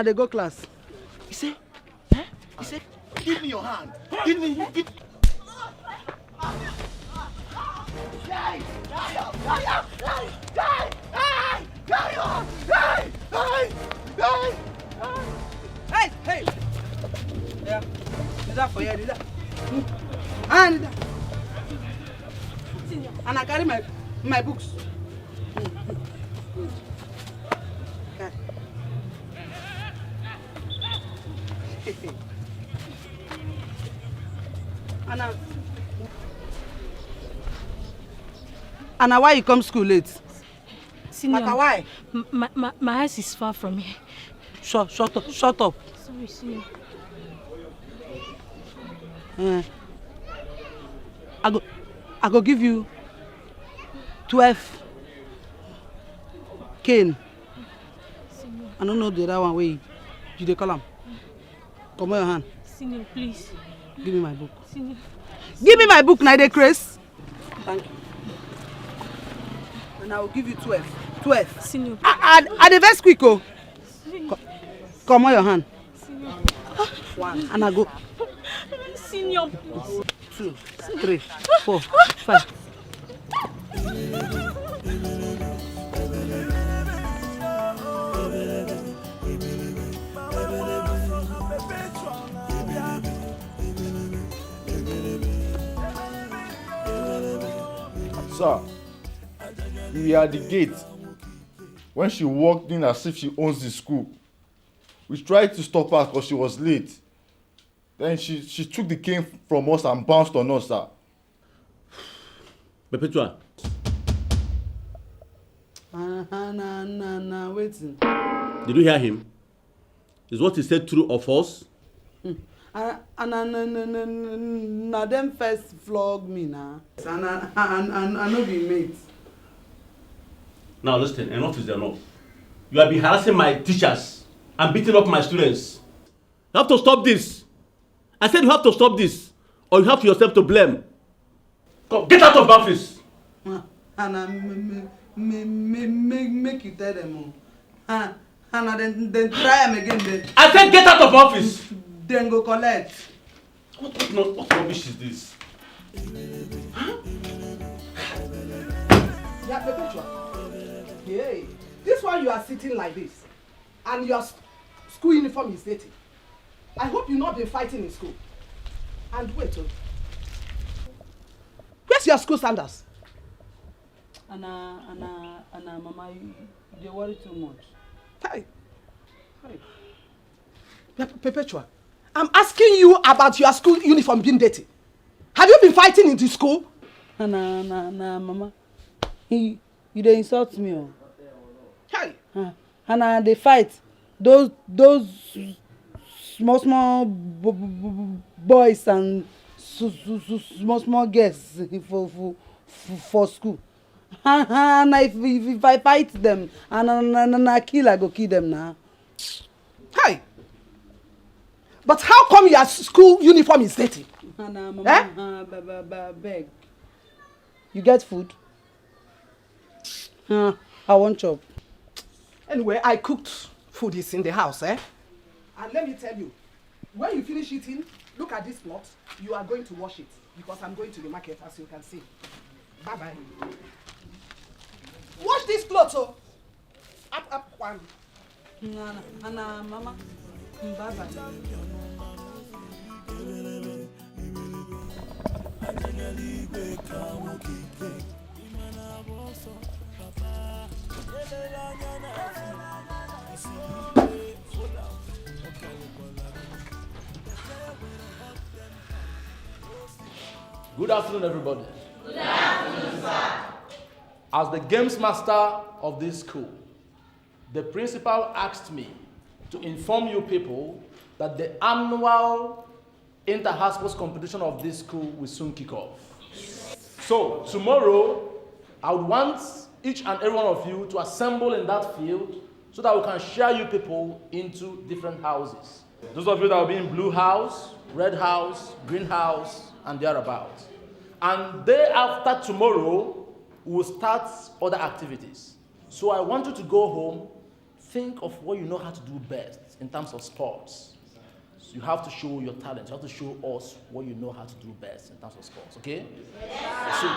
they go class. You say? Eh? You say? Give me your hand. Give me. Hey! Yeah, is that for you? Is that? And I carry my books. Anna, why you come school late? Senior, Maka, why? My house is far from here. Shut up. Sorry, senior. I go give you 12 cane. Senior. I don't know the other one way. You dey call am. Come on your hand. Senior, please. Give me my book. Senior. Give me my book, now they craze. Thank you. And I will give you 12. 12. Senior. I the best quick, oh. Come on your hand. Senior. 1. And I go. Senior, please. 2, 3, 4, 5. Sir, we are at the gate. When she walked in as if she owns the school, we tried to stop her because she was late. Then she took the cane from us and bounced on us, sir. Perpetua. Waiting. Did you hear him? Is what he said true or false? Na them first flog me now. And I no be mate. Now listen, enough is enough. You have been harassing my teachers and beating up my students. You have to stop this. I said you have to stop this, or you have yourself to blame. Come, get out of my office. And make you tell them. And then try them again. Then. I said get out of office. Then go collect. What rubbish is this? Yeah, Perpetua. Hey. This one you are sitting like this, and your school uniform is dirty. I hope you not been fighting in school. And wait, where's your school sandals? Anna, Mama, you worry too much. Hey. Perpetua, I'm asking you about your school uniform being dirty. Have you been fighting in the school? Anna, Mama, you dey insult me, oh. Hey. Anna, they fight. Those small boys and small girls for school. And if I fight them, and I go kill them now. Hey. But how come your school uniform is dirty? Anna, Mama, beg. You get food? I want chop. Anyway, I cooked food is in the house, eh? And let me tell you, when you finish eating, look at this pot. You are going to wash it because I'm going to the market, as you can see. Bye-bye. Wash this clothes, oh. Up, one. Anna, Mama, bye-bye. Good afternoon, everybody. Good afternoon, sir. As the games master of this school, the principal asked me to inform you people that the annual inter-house sports competition of this school will soon kick off. So tomorrow, I would want each and every one of you to assemble in that field so that we can share you people into different houses. Those of you that will be in blue house, red house, green house, and thereabouts. And day after tomorrow, we will start other activities. So I want you to go home, think of what you know how to do best in terms of sports. So you have to show your talent. You have to show us what you know how to do best in terms of sports, okay? Yes, so,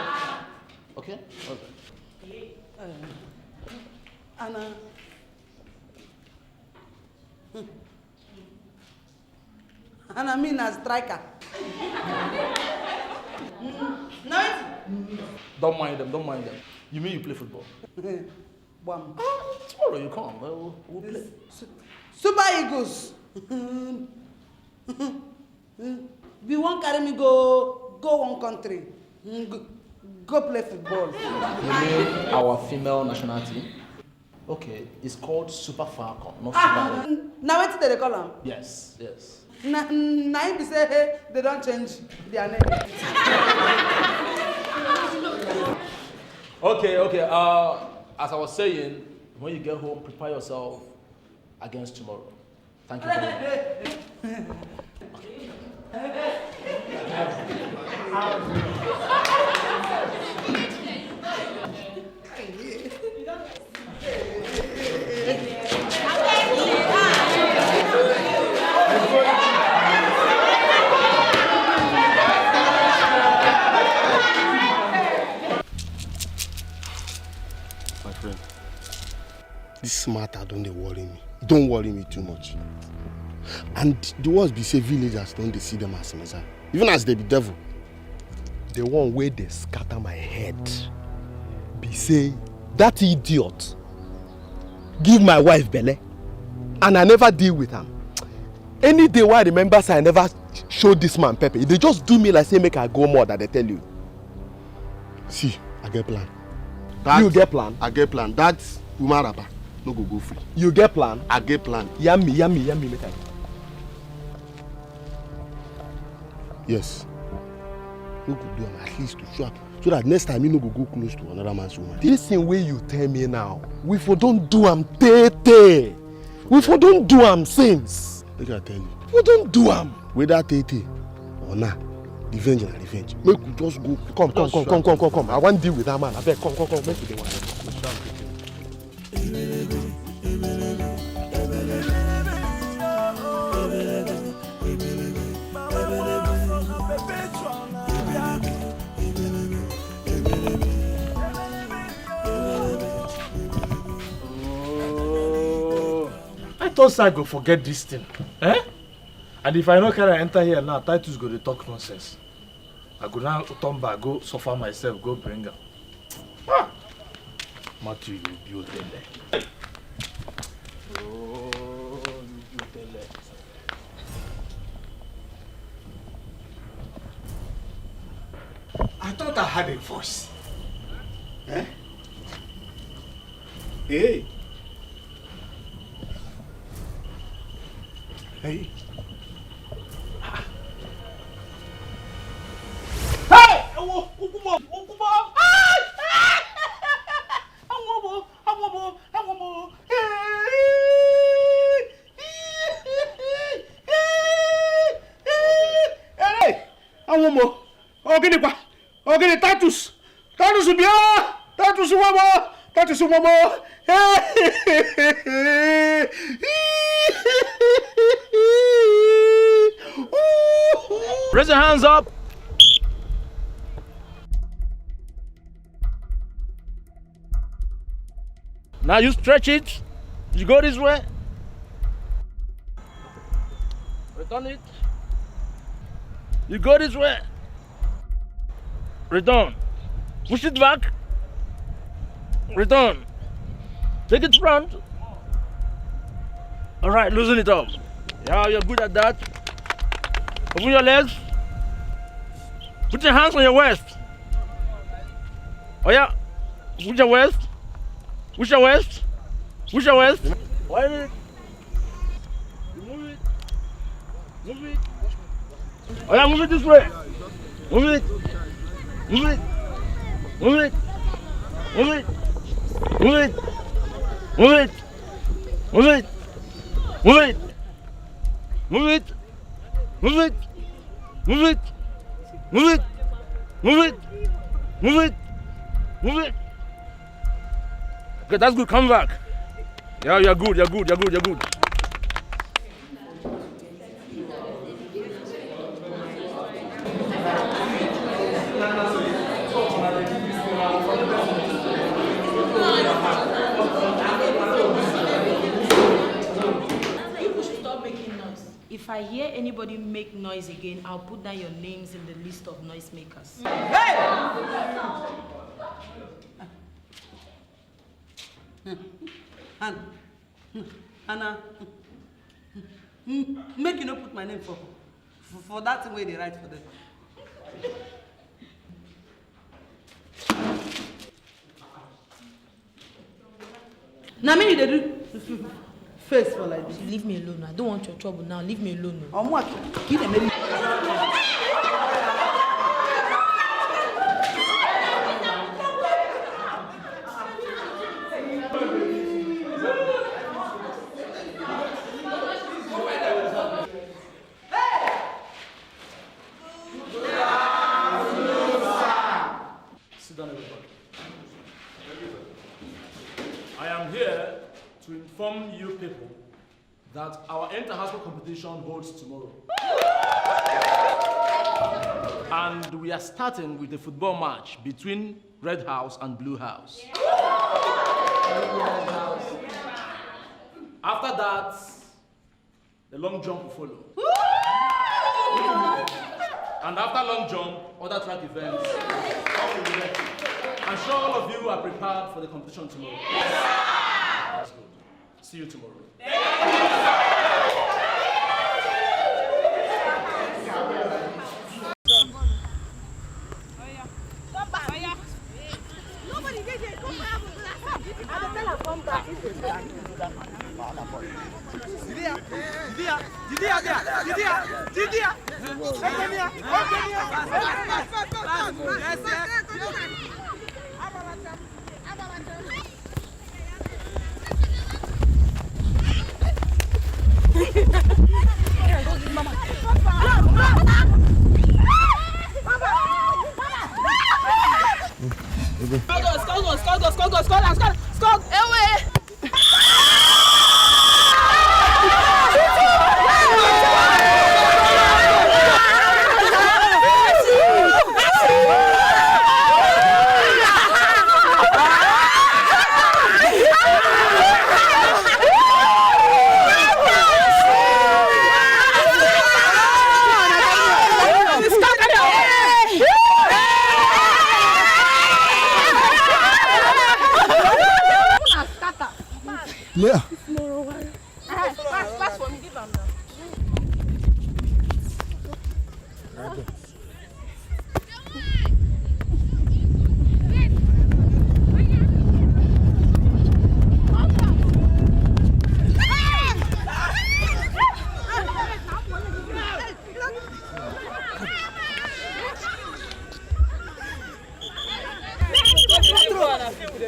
okay? Okay. Anna. Anna mean as striker. Don't mind them. You mean you play football? Tomorrow you come, we'll play. Super Eagles. We won't carry me go one country. Go play football. You mean our female national team? Okay, it's called Super Falcon, not Super Eagles. Now what did they call them? Yes. Now you say hey, they don't change their name. Okay. As I was saying, when you get home, prepare yourself against tomorrow. Thank you very much. My friend, this matter don't worry me. Don't worry me too much. And the worst be say villagers don't they see them as Messiah. Even as they be devil. The one way they scatter my head be say that idiot give my wife belle and I never deal with him. Any day why I remember say I never show this man pepper. They just do me like say make I go more than they tell you. See, I get plan. You get plan? I get plan. That woman rapper no go free. You get plan? I get plan. Yummy, make I. Yes. No go do am at least to show up so that next time you no go close to another man's woman. This thing way you tell me now, we for don't do am tete. We for don't do am since. Make I tell you. We don't do am. Whether tete or not, revenge and revenge. Make we just go. Come. I want to deal with that man. I beg, come. Make we do one. get us I go forget this thing. Eh? And if I no carry enter here now, Titus go to talk nonsense. I go now turn back, go suffer myself, go bring her. Ah! Matthew, you build them there. Oh, you build them there. I thought I had a voice. Eh? Hey. Hey. Hey! Ogini Titus bia! Titus Wamo! Raise your hands up. Now you stretch it. You go this way. Return it. You go this way. Return. Push it back. Return. Take it front. All right, loosen it up. Yeah, you're good at that. Open your legs. Put your hands on your waist. Oh yeah. Push your waist. Push your waist. Push your waist. Wide it. Move it. Move it. Oh yeah, move it this way. Move it. Move it. Move it. Move it. Move it. Move it. Move it. Move it. Move it. Move it. Move it. Move it. Move it. Move it. Move it. Okay, that's good. Come back. Yeah, you're good. You're good. You're good. You're good. If I hear anybody make noise again, I'll put down your names in the list of noisemakers. Hey! Anna, make you not put my name for that way they write for them. Now me they do face for like this. Leave me alone. I don't want your trouble now. Leave me alone. On what? Give them any. Sit down, everybody. I am here to inform you people that our inter-house competition holds tomorrow. And we are starting with a football match between Red House and Blue House. After that, the long jump will follow. And after long jump, other track events. I'm sure all of you are prepared for the competition tomorrow. That's good. See you tomorrow. Pass for me, give am now.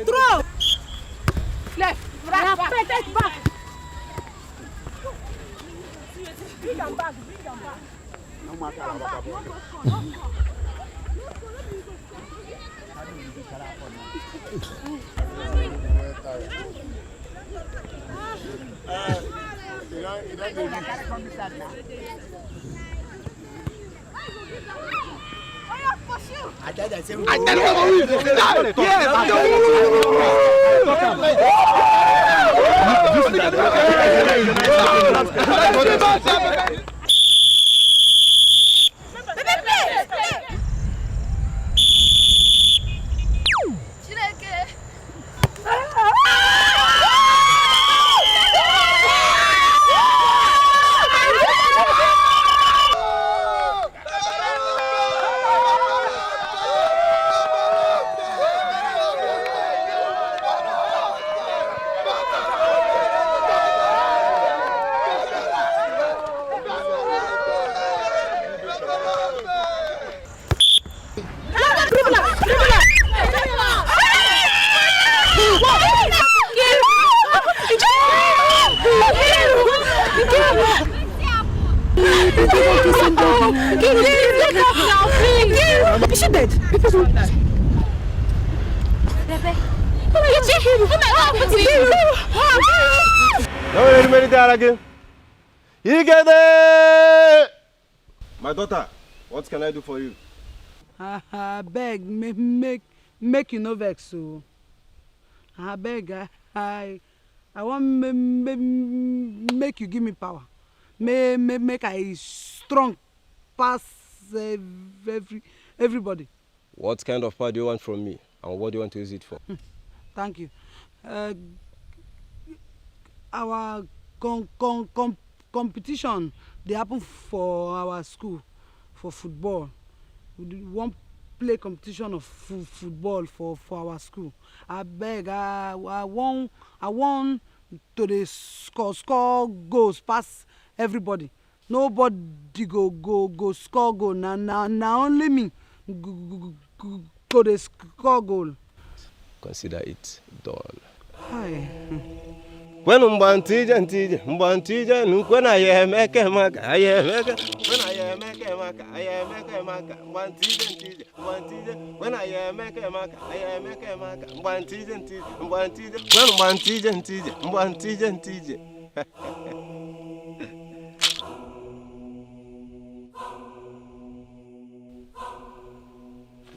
Throw! Left, right, back. Bring them back. No matter what. Is she dead? No, anybody there again? You get it! My daughter, what can I do for you? I beg, make you no vex so. I beg, I want make you give me power. Make I strong pass everybody. What kind of power do you want from me? And what do you want to use it for? Thank you. Our competition they happen for our school for football. We want play competition of football for our school. I beg, I want to the score goals pass everybody. Nobody go score goal. Now only me go the score goal. Consider it done. Hi. When mbantije nukwana ye meke maka aye meke when I meke maka aye meke maka mbantije when I meke maka aye meke maka mbantije when mbantije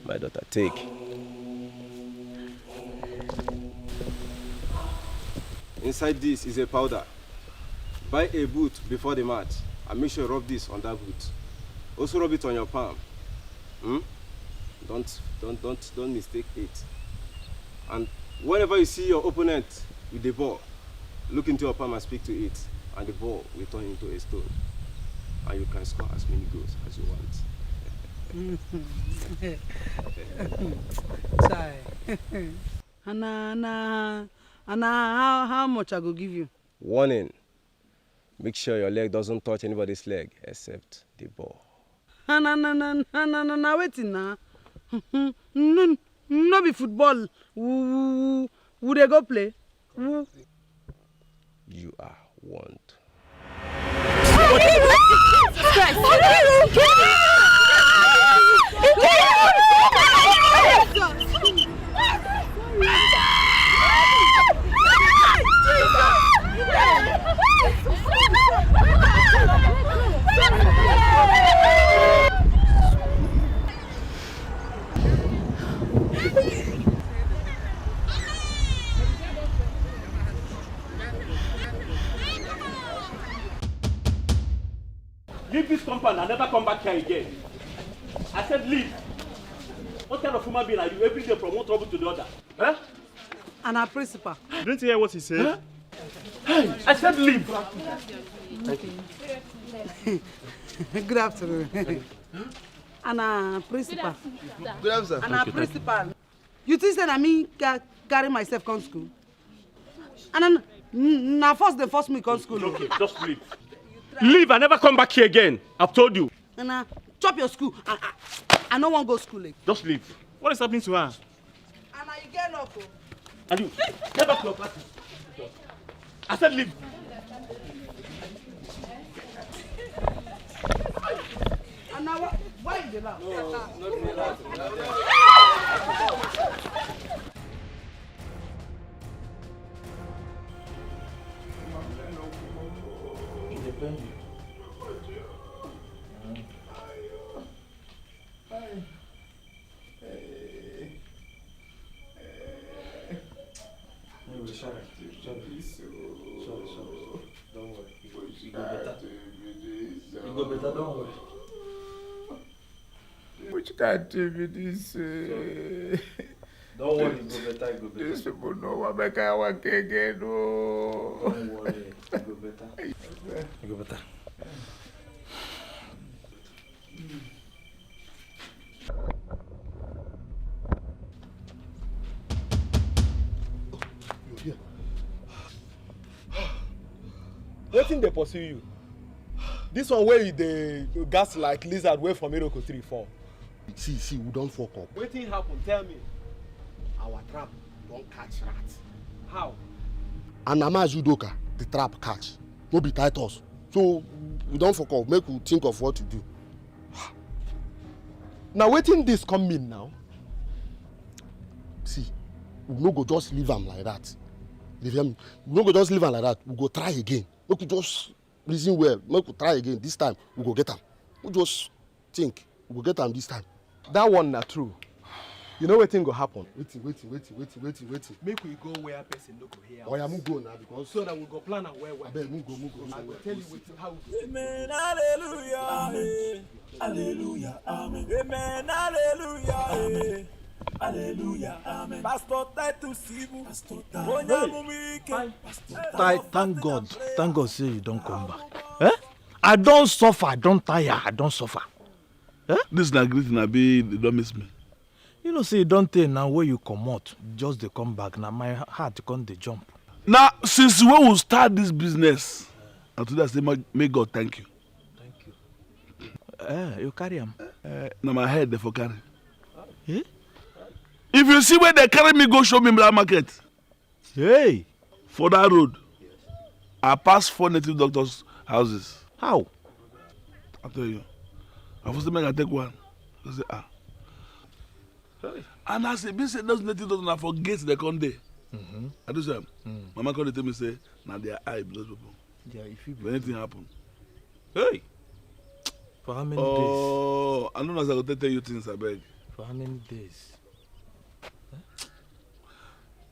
My daughter, take. Inside this is a powder. Buy a boot before the match and make sure you rub this on that boot. Also rub it on your palm. Don't mistake it. And whenever you see your opponent with the ball, look into your palm and speak to it, and the ball will turn into a stone. And you can score as many goals as you want. Sorry. And how much I go give you? Warning. Make sure your leg doesn't touch anybody's leg except the ball. Na waiting na. No be football. Would they go play? You are warned. Leave this compound and never come back here again. I said leave. What kind of human being are you? Every day from one trouble to the other. And our principal. Didn't you hear what he said? Hey, I said leave. Thank you. Good afternoon. And principal. Good afternoon. And principal. You think that I mean carry myself come school? And then now first they force me come school. Okay, just leave. Leave and never come back here again. I've told you. And chop your school. I don't want to go school. Just leave. What is happening to her? And you get up. And you get back to your classes. I said leave. And now why is it now? Sorry. Don't worry. You go better. You go better, don't worry. Which can't tell me this? Don't worry, you go better. These people know what make I work again. No. Don't worry, you go better. You go better. Wetin dey pursue you? This one where the gas like lizard way from Iroko 3-4. See, we don't fuck up. Wetin happen? Tell me. Our trap don't catch rat. How? And Amazu Doka, the trap catch. No be Titus. So we don't fuck up. Make we think of what to do. Now wetin this come mean now? See, we no go just leave am like that. You hear me? We no go just leave am like that. We go try again. Make we just reason well. Make we try again. This time we go get am. We just think we go get am this time. That one na true. You know wetin go happen? Waiting. Make we go where person no go hear. Oh yeah, we go now because so that we go plan and where. Abeg, we go. I will tell you wetin how. Amen, hallelujah, amen, hallelujah, amen, amen, hallelujah, amen, hallelujah, amen. Pastor Title Sibu, Pastor Thank God, say you don't come back. Eh? I don't suffer, I don't tire, I don't suffer. Eh? This is not greeting, Abi, they don't miss me. You know, say, don't tell now where you come out, just they come back. Now my heart can't they jump. Now, since when we start this business, and today I say, may God thank you. Thank you. You carry him? Now my head, they for carry. Eh? If you see where they carry me, go show me black market. Hey! For that road, I passed 4 native doctors' houses. How? I'll tell you. I was make I take one. I say, Hey. And I say, me say those native doctors, I forget they come there. I do say, Mama come tell me say, now they are eye those people. Yeah, if anything happen. Hey! For how many days? Oh, I know as I go tell you things, I beg. For how many days?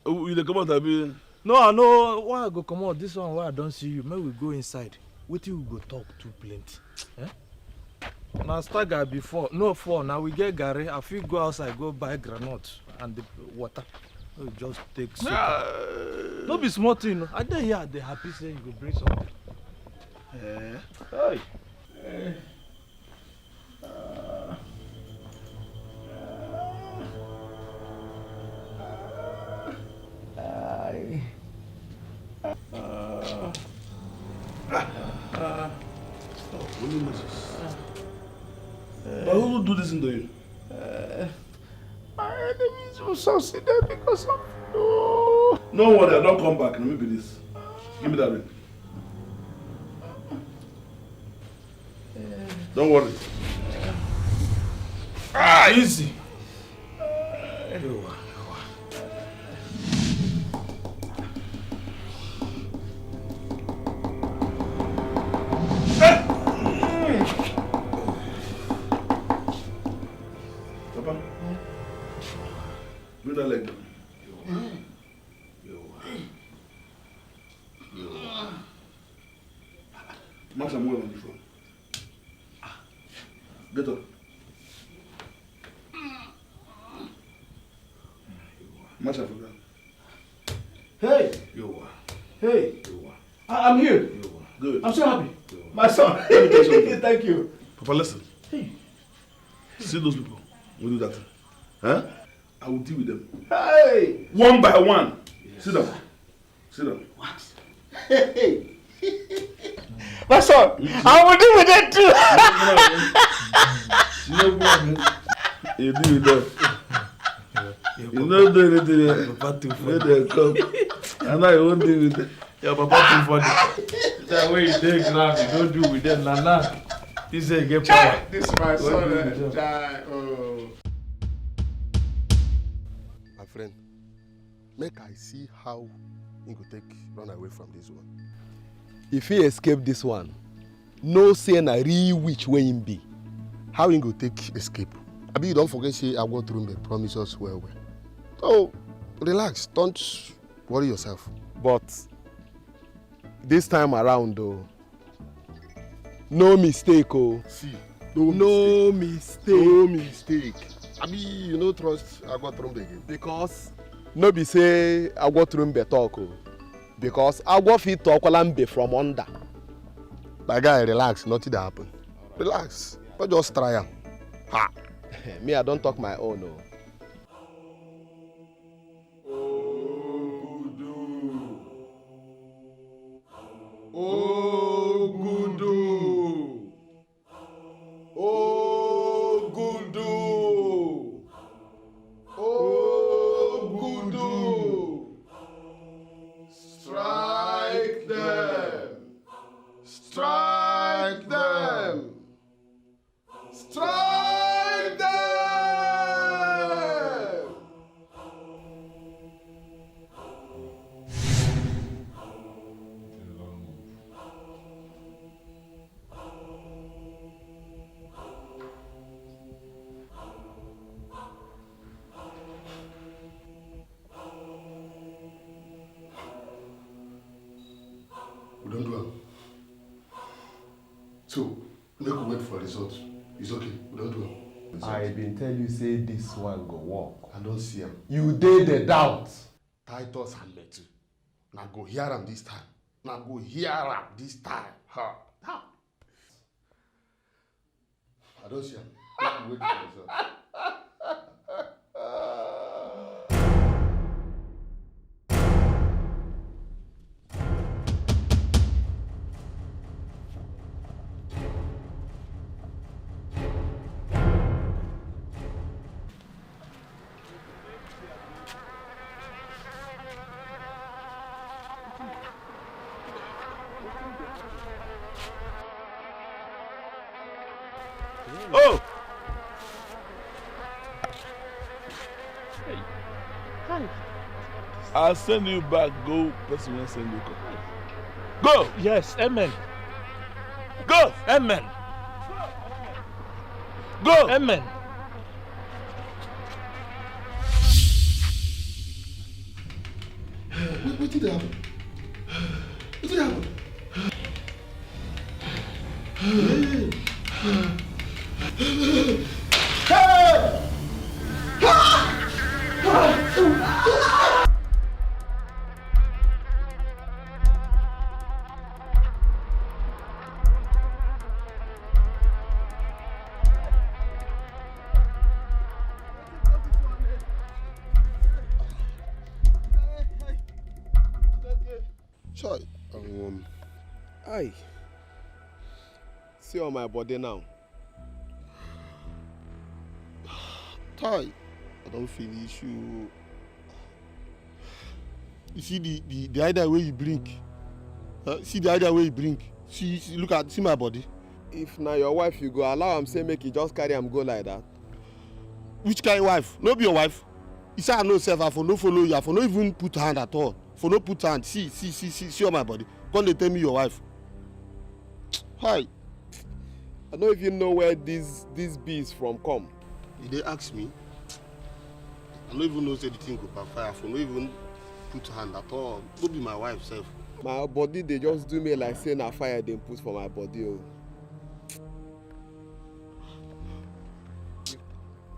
You dey come out, Abi? No, I know why I go come out. This one why I don't see you. Maybe we go inside. Wait till we go talk too plenty. Eh? Now stagger before. No for now we get Gary. I feel go outside, go buy granite and the water. We just take soup. No be small thing. I dey here, they happy say you go bring something. Hey. Holy Moses. But who will do this into you? my enemies will succeed because of you. No worry, I don't come back. Let me be this. Give me that ring. Don't worry. Easy. Papa, bring that leg down. Match some more on the floor. Get up. Match up for that. Hey! You are. Hey! You are. I'm here. Good. I'm so happy. My son. Thank you. Papa, listen. Hey. See those people? We do that. Huh? I will deal with them. Hey! One by one. Yes. Sit down. Sit down. What? Hey! My son, I will deal with it too. You deal with them. You don't do anything. Papa too funny. They come. And I won't deal with them. Your papa too funny. That way you take ground, you don't do with them. Nah. This is get power. This my son. My friend, make I see how he go take run away from this one. If he escape this one, no say na real witch wey him be. How he go take escape? Abi, you don't forget say I go through me promise us well. So relax, don't worry yourself. But this time around though, no mistake oh. See, no mistake. Abi, you no trust Agwatrumbe again? Because no be say Agwatrumbe talk oh. Because Agwa fit talk Mbe from under. My guy, relax, nothing that happen. Relax, but just try am. Ha! Me, I don't talk my own oh. We don't do it. So, make we wait for results. It's okay. We don't do it. I been tell you say this one go work. I don't see him. You did the doubt. Titus and Betty. Now go hear him this time. Ha. Ha. I don't see him. Make we wait for results. Oh! Hey. Hi. I'll send you back. Go, person will send you. Go! Yes, amen. Go! Amen. Go! Amen. What did happen? What did happen? Chai. Aye. See on my body now. Ty, I don't finish you. You see the idea where you bring. See the idea where you bring. See my body. If na your wife you go allow am say make you just carry am go like that. Which kind of wife? No be your wife. You say I no serve her for no follow you, for no even put hand at all. For no put hand. See on my body. Come they tell me your wife. Hi. I don't even know where this bees from come. Did they ask me? I don't even know say the thing go backfire. For no even put hand at all. Go be my wife self. My body they just do me like say na fire they put for my body oh.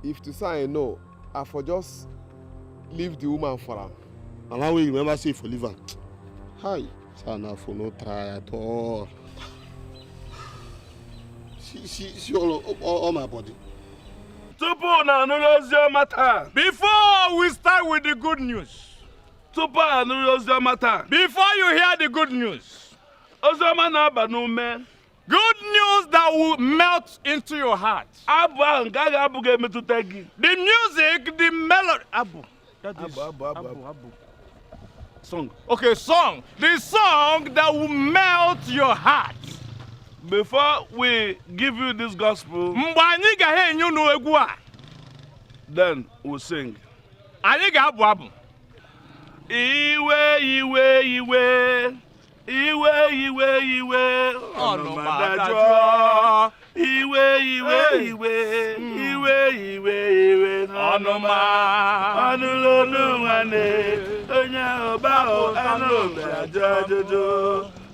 If to say I know, I for just leave the woman for her. And how will you remember say for leave her? Hi. Sana for no try at all. See all my body. Before we start with the good news. Before you hear the good news. Good news that will melt into your heart. The music, the melody. Song. Okay, song. The song that will melt your heart. Before we give you this gospel, then we'll sing. Iwe, Iwe, Iwe. Iwe, Iwe, Iwe, Onomadajo. Iwe, Iwe, Iwe, Iwe, Iwe, Iwe, Onoma. Anuloluwane, Onya Obao, Anobajojo.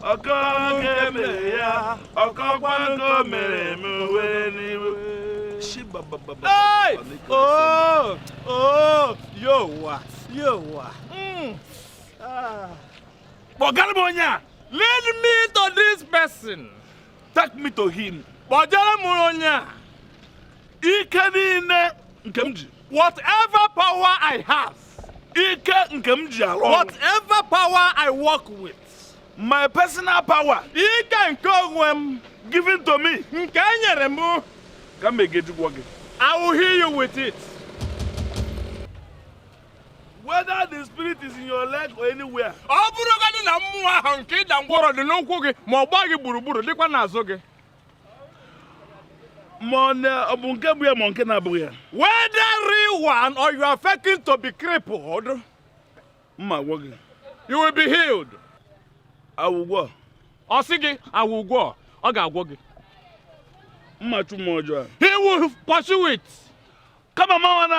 Oko kemeya, Oko kwango meremuwe niwe. Hey! Oh, yowa. Bogalmonya, lead me to this person. Take me to him. Bogalmonya, whatever power I have, whatever power I work with, my personal power, given to me, I will heal you with it. Whether the spirit is in your leg or anywhere. Whether real one or you are faking to be crippled, you will be healed. I will go. Osigi, I will go. He will pursue it. Come on,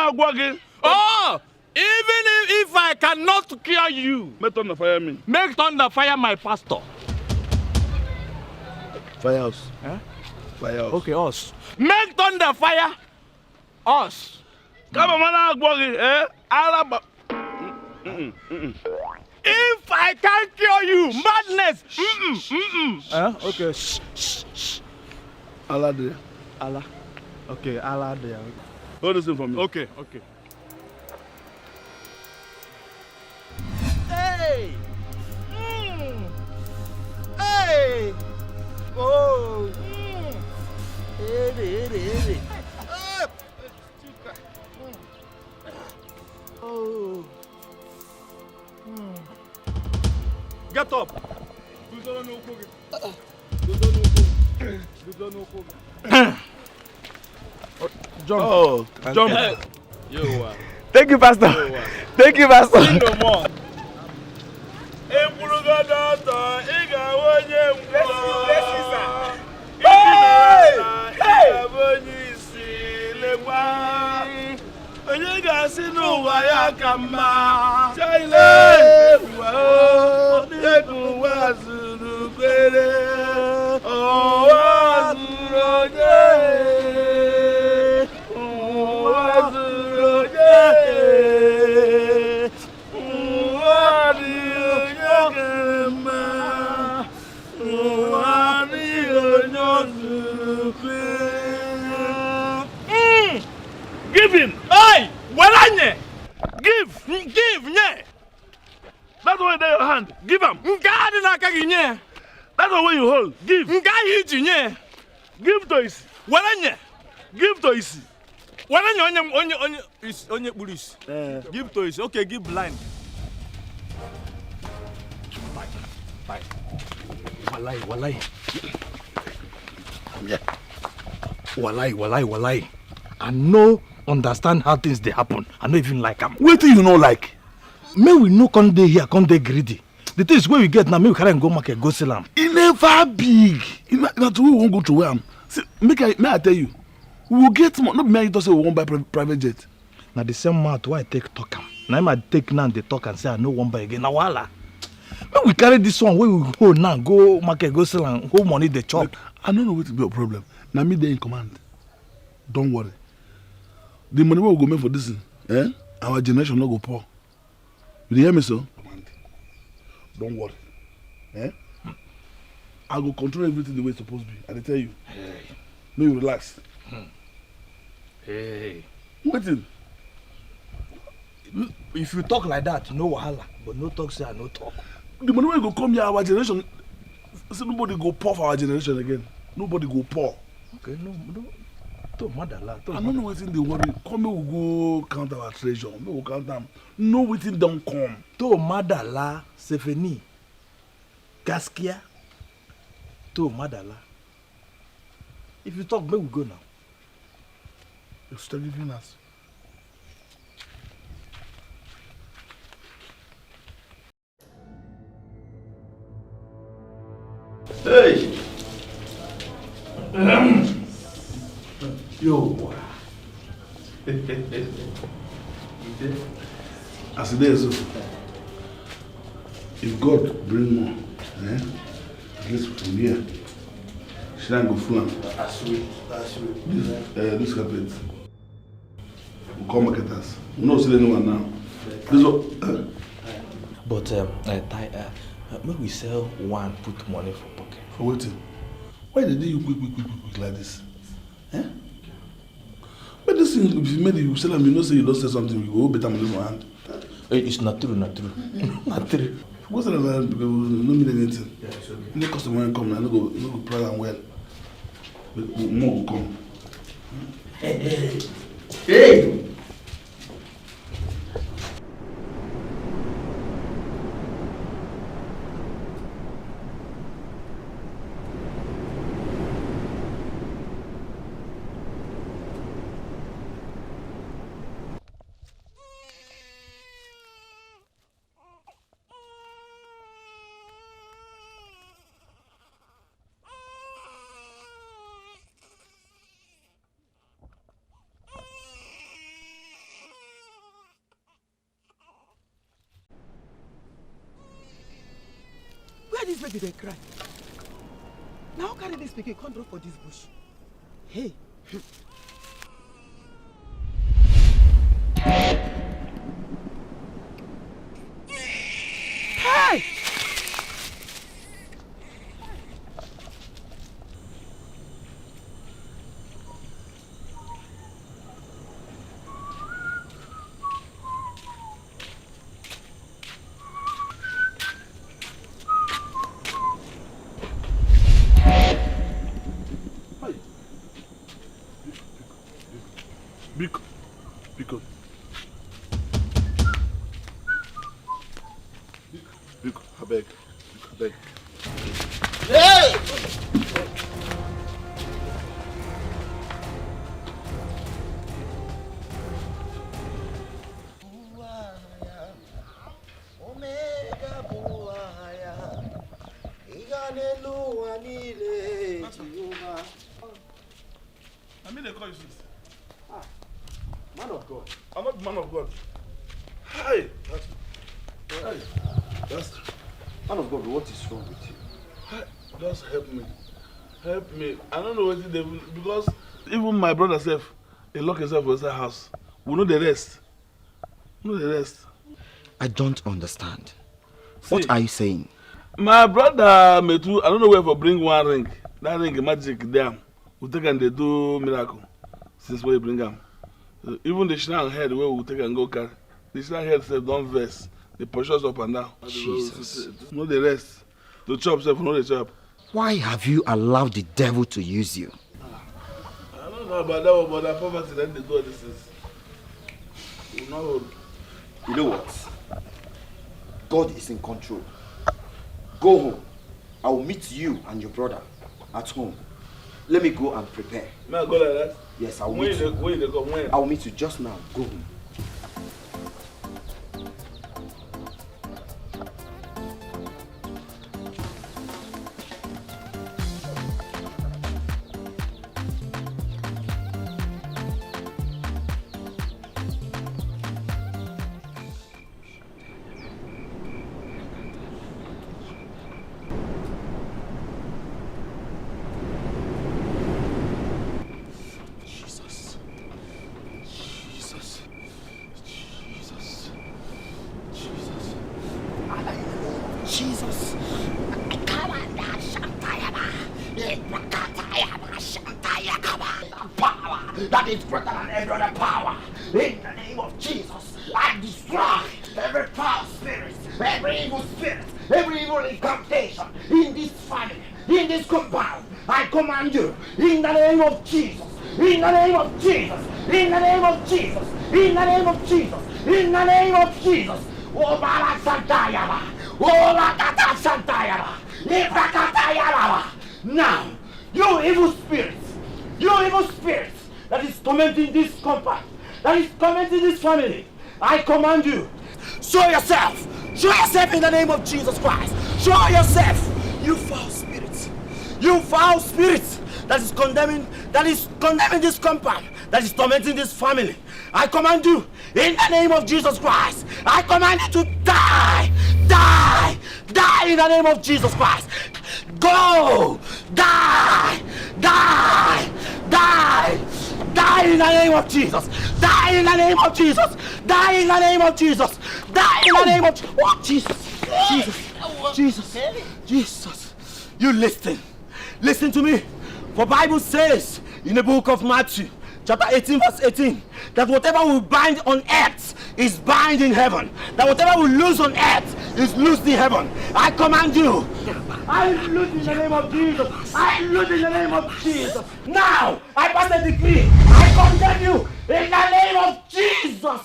oh! Even if I cannot cure you, make thunder fire me. Make thunder fire my pastor. Fire us. Huh? Fire us. Okay, us. Make thunder fire us. Come on, if I can't cure you, madness. Okay. Shh. Allah there. Allah. Okay, Allah there. Hold this thing for me. Okay. Hey! Hey! Oh! Hey! Oh! Get up! Jump! Oh! Jump! Thank you, Pastor! Thank you, Pastor! No more! Hey! Give him! Hey! Give! Yeah! That's the way in your hand. Give him! That's the way you hold. Give! Give to Isi. Give to Isi. Give to Isi. Okay, give blind. Bye. Walai. I no understand how things they happen. I no even like them. What do you know like? May we no come dey here, come dey greedy. The things where we get now, may we carry and go market, go sell them. It never big. Not we won't go to where. May I tell you, we will get more. Not me to say we won't buy private jet. Now the same mouth why I take talk am. Now I might take now they talk and say I no one buy again. Now wala. When we carry this one, where we go now, go market, go sell and go money they chop. Look, I don't know what to be a problem. Now me they in command. Don't worry. The money we will go make for this, our generation not go poor. You hear me, sir? Don't worry. Eh? I go control everything the way it's supposed to be. I tell you. Hey. No, you relax. Hey. Waiting. If you talk like that, no wahala. But no talk, say I no talk. The money will go come here, our generation. So nobody go pour for our generation again. Nobody go pour. Okay, no. To madala. I don't know what's in the worry. Come we will go count our treasure. We will count them. No waiting don't come. To madala, Sefeni. Gaskia. To madala. If you talk, we will go now. You're still giving us. Hey! Yo! As it is, if God bring more, at least from here, should I go full? That's sweet. This carpet. We call marketers. We don't see anyone now. This one. But when we sell one, put money for pocket. For waiting. Why did you quick like this? Eh? But this thing, if you made it, you sell them, you know, say you don't say something, you go better money for hand. It's not true. Not true. Go sell them because we don't mean anything. Yeah, it's okay. No customer come now, no go price them well. More will come. Hey! This baby they cry. Now carry this baby, come drop for this bush. Hey. Hey! Biko. I beg. Hey! I mean, they call you sis. Man of God. I'm not man of God. Hey! That's Man of God, what is wrong with you? Hey, just help me. Help me. I don't know what they will, because even my brother self, he lock himself inside house. We know the rest. I don't understand. What are you saying? My brother Metu, I don't know where for bring one ring. That ring magic there. We take and they do miracle. Since we bring them. Even the shrine head where we take and go carry. The shrine head said don't vex. They push us up and down. Jesus. Know the rest. The chop self, know the chop. Why have you allowed the devil to use you? I don't know about that one, but that poverty then they do this is. You know what? God is in control. Go home. I will meet you and your brother at home. Let me go and prepare. May I go like that? Yes, I will meet you. When they come, when? I will meet you just now. Go home. that is greater than every other power. In the name of Jesus, I destroy every foul spirit, every evil spirit, every evil incantation in this family, in this compound. I command you, in the name of Jesus, in the name of Jesus, in the name of Jesus, in the name of Jesus, in the name of Jesus. Oh, Bala Santayaba, oh, Lakata Santayaba, Iprakatayaba. Now, you evil spirits that is tormenting this compound, that is tormenting this family, I command you, show yourself in the name of Jesus Christ. Show yourself, you foul spirits that is condemning this compound, that is tormenting this family. I command you, in the name of Jesus Christ, I command you to die in the name of Jesus Christ. Go, die in the name of Jesus, die in the name of Jesus, die in the name of Jesus, die in the name of Jesus. You listen to me, for Bible says in the book of Matthew chapter 18 verse 18 that whatever we bind on earth is bind in heaven, that whatever we lose on earth is loosed in heaven. I command you, I loose in the name of Jesus, I loose in the name of Jesus. Now I pass a decree, I condemn you in the name of Jesus.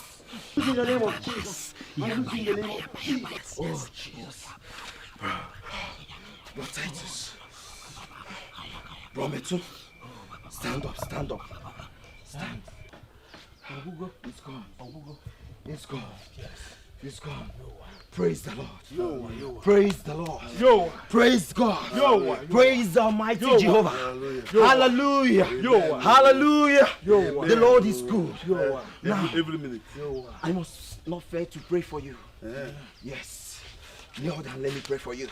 In the name of Jesus, I loose in the name of Jesus. Oh Jesus, bro Titus, bro Metu, stand up. Stand. It's gone. It's gone. It's gone. Praise the Lord. Praise the Lord. Praise God. Praise Almighty Jehovah. Hallelujah. Hallelujah. The Lord is good. Now, every minute. I must not fail to pray for you. Yes. Lord, and let me pray for you.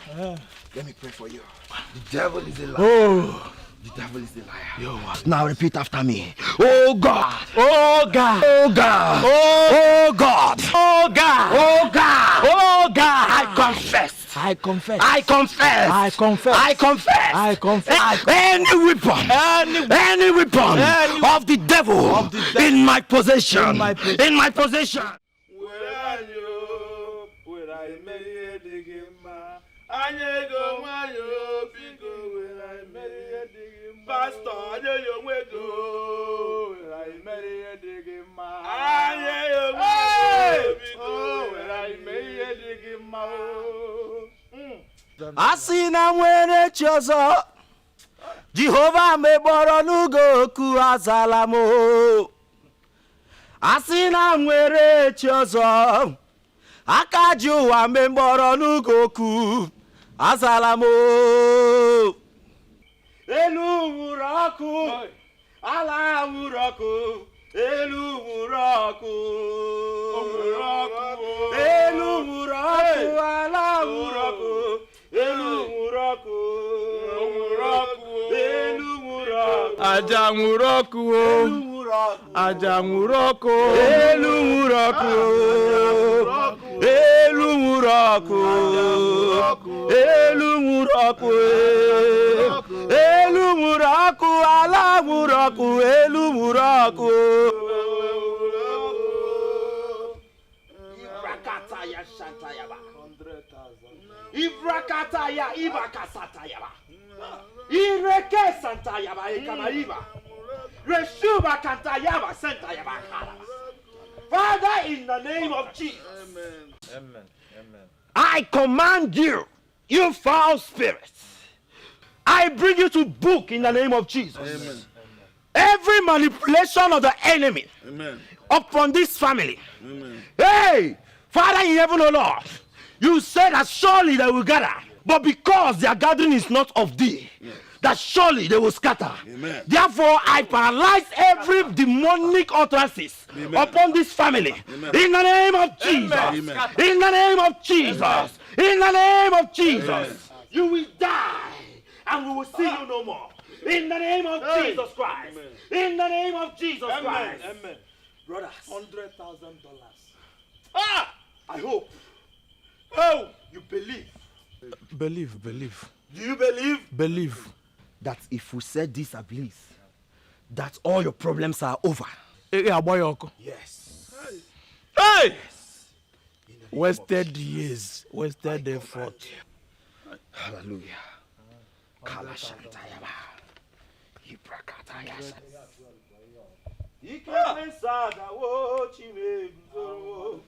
Let me pray for you. The devil is a liar. The devil is the liar. Now repeat after me. Oh God. Oh God. Oh God. Oh God. Oh God. Oh God. Oh God. I confess. I confess. I confess. I confess. I confess. I confess. Any weapon of the devil in my possession. In my possession. Pastor, asị na nwere chi ọzọ Jehova megbọrọ n'ugo oku azala m. Asị na nwere chi ọzọ aka ji ụwa megbọrọ n'ugo oku azala m. Elu nwụrụ ọkụ, ala nwụrụ ọkụ, elu nwụrụ ọkụ, elu nwụrụ ọkụ, ala nwụrụ ọkụ, elu nwụrụ ọkụ, elu nwụrụ ọkụ, aja nwụrụ ọkụ, aja nwụrụ ọkụ, elu nwụrụ ọkụ, elu nwụrụ ọkụ, elu nwụrụ ọkụ, elu nwụrụ ọkụ, ala nwụrụ ọkụ, elu nwụrụ ọkụ. Ibrakataya shantayaba. Ibrakataya ibakasatayaba. Ireke santayaba ekamaiba. Reshuba kantayaba santayaba. Father, in the name of Jesus. Amen. I command you, you foul spirits. I bring you to book in the name of Jesus. Amen. Every manipulation of the enemy upon this family. Amen. Hey, Father in heaven, O Lord, you said that surely they will gather, but because their gathering is not of thee, that surely they will scatter. Amen. Therefore, I paralyze every demonic utterances upon this family. Amen. In the name of Jesus. Amen. In the name of Jesus. Amen. In the name of Jesus. Amen. You will die and we will see you no more. In the name of Jesus Christ. Amen. In the name of Jesus Christ. Amen. Brothers. $100,000. I hope. Oh, you believe. Believe. Do you believe? Believe. That if we said this, I believe, that all your problems are over. Yes. Hey! Wasted years, wasted effort. Hallelujah. Kala Shantayaba. Ibrakataya. Ike sada wo chime guzoro.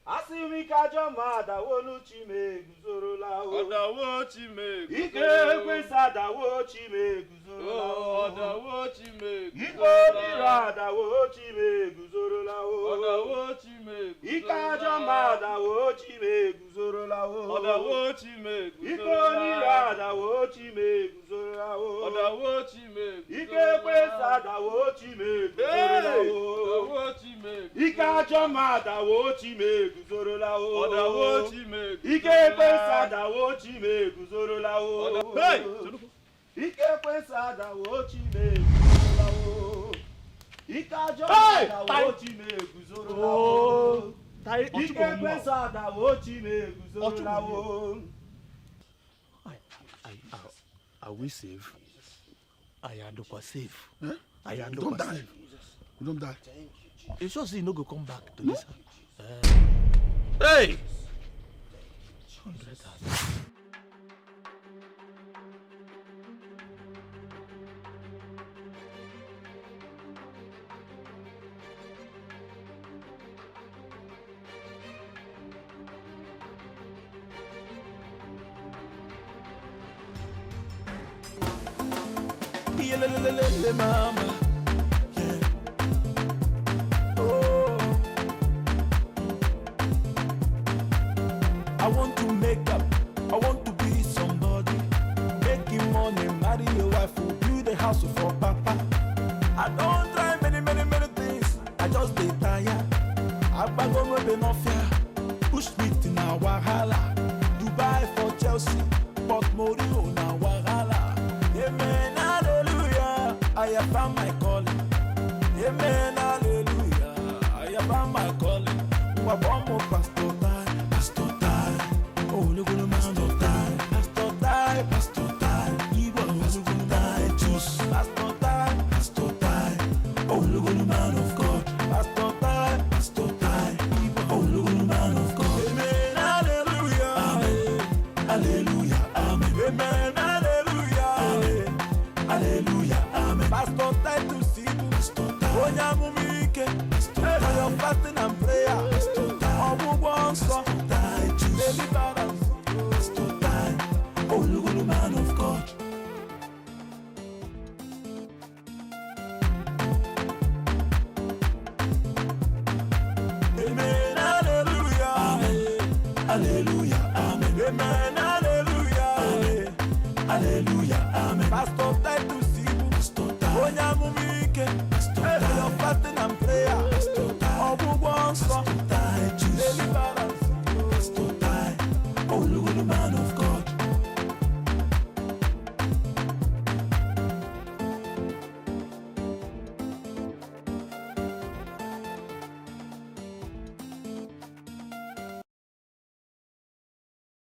Asimi kajo mada wo nu chime guzoro la wo. Oda wo chime guzoro. Ike sada wo chime guzoro la wo. Oda wo chime guzoro. Iko nira wo chime guzoro la wo. Oda wo chime guzoro. Ikajo mada wo chime guzoro la wo. Oda wo chime guzoro. Iko nira wo chime guzoro la wo. Oda wo chime guzoro. Ike sada wo chime guzoro la wo. Oda wo chime guzoro. Ikajo mada wo chime guzoro la wo. Oda wo chime guzoro. Ike sada wo chime guzoro la wo. Hey! Ike sada wo chime guzoro la wo. Ikajo mada wo chime guzoro la wo. Ike sada wo chime guzoro la wo. Are we safe? I am safe. Eh? I am Don't die. safe. You don't die. You sure say you no go come back to this house? Hey! 100,000. Mama. Yeah. Oh. I want to make up. I want to be somebody. Making money, marry a wife, who build a house for papa. I don't try many things. I just be tired. I bag on with enough fear. Push me to now Wahala. Dubai for Chelsea. Port Morio now Wahala. Amen. I have found my calling. Amen, hallelujah. I have found my calling. Wabomo pastor die. Oh, look at the pastor die. Pastor die. Ibo pastor die. Juice. Pastor die. Oh, look at the man of God. Pastor die. Ibo. Oh, look at the man of God. Amen, hallelujah. Amen. Hallelujah. Amen. Amen, hallelujah. Amen. Hallelujah. Pastor time to see Onyamumike. For your fasting and prayer. Omu wonso. Deliverance. Oh, look at the man of God. Amen. Hallelujah. Amen. Hallelujah.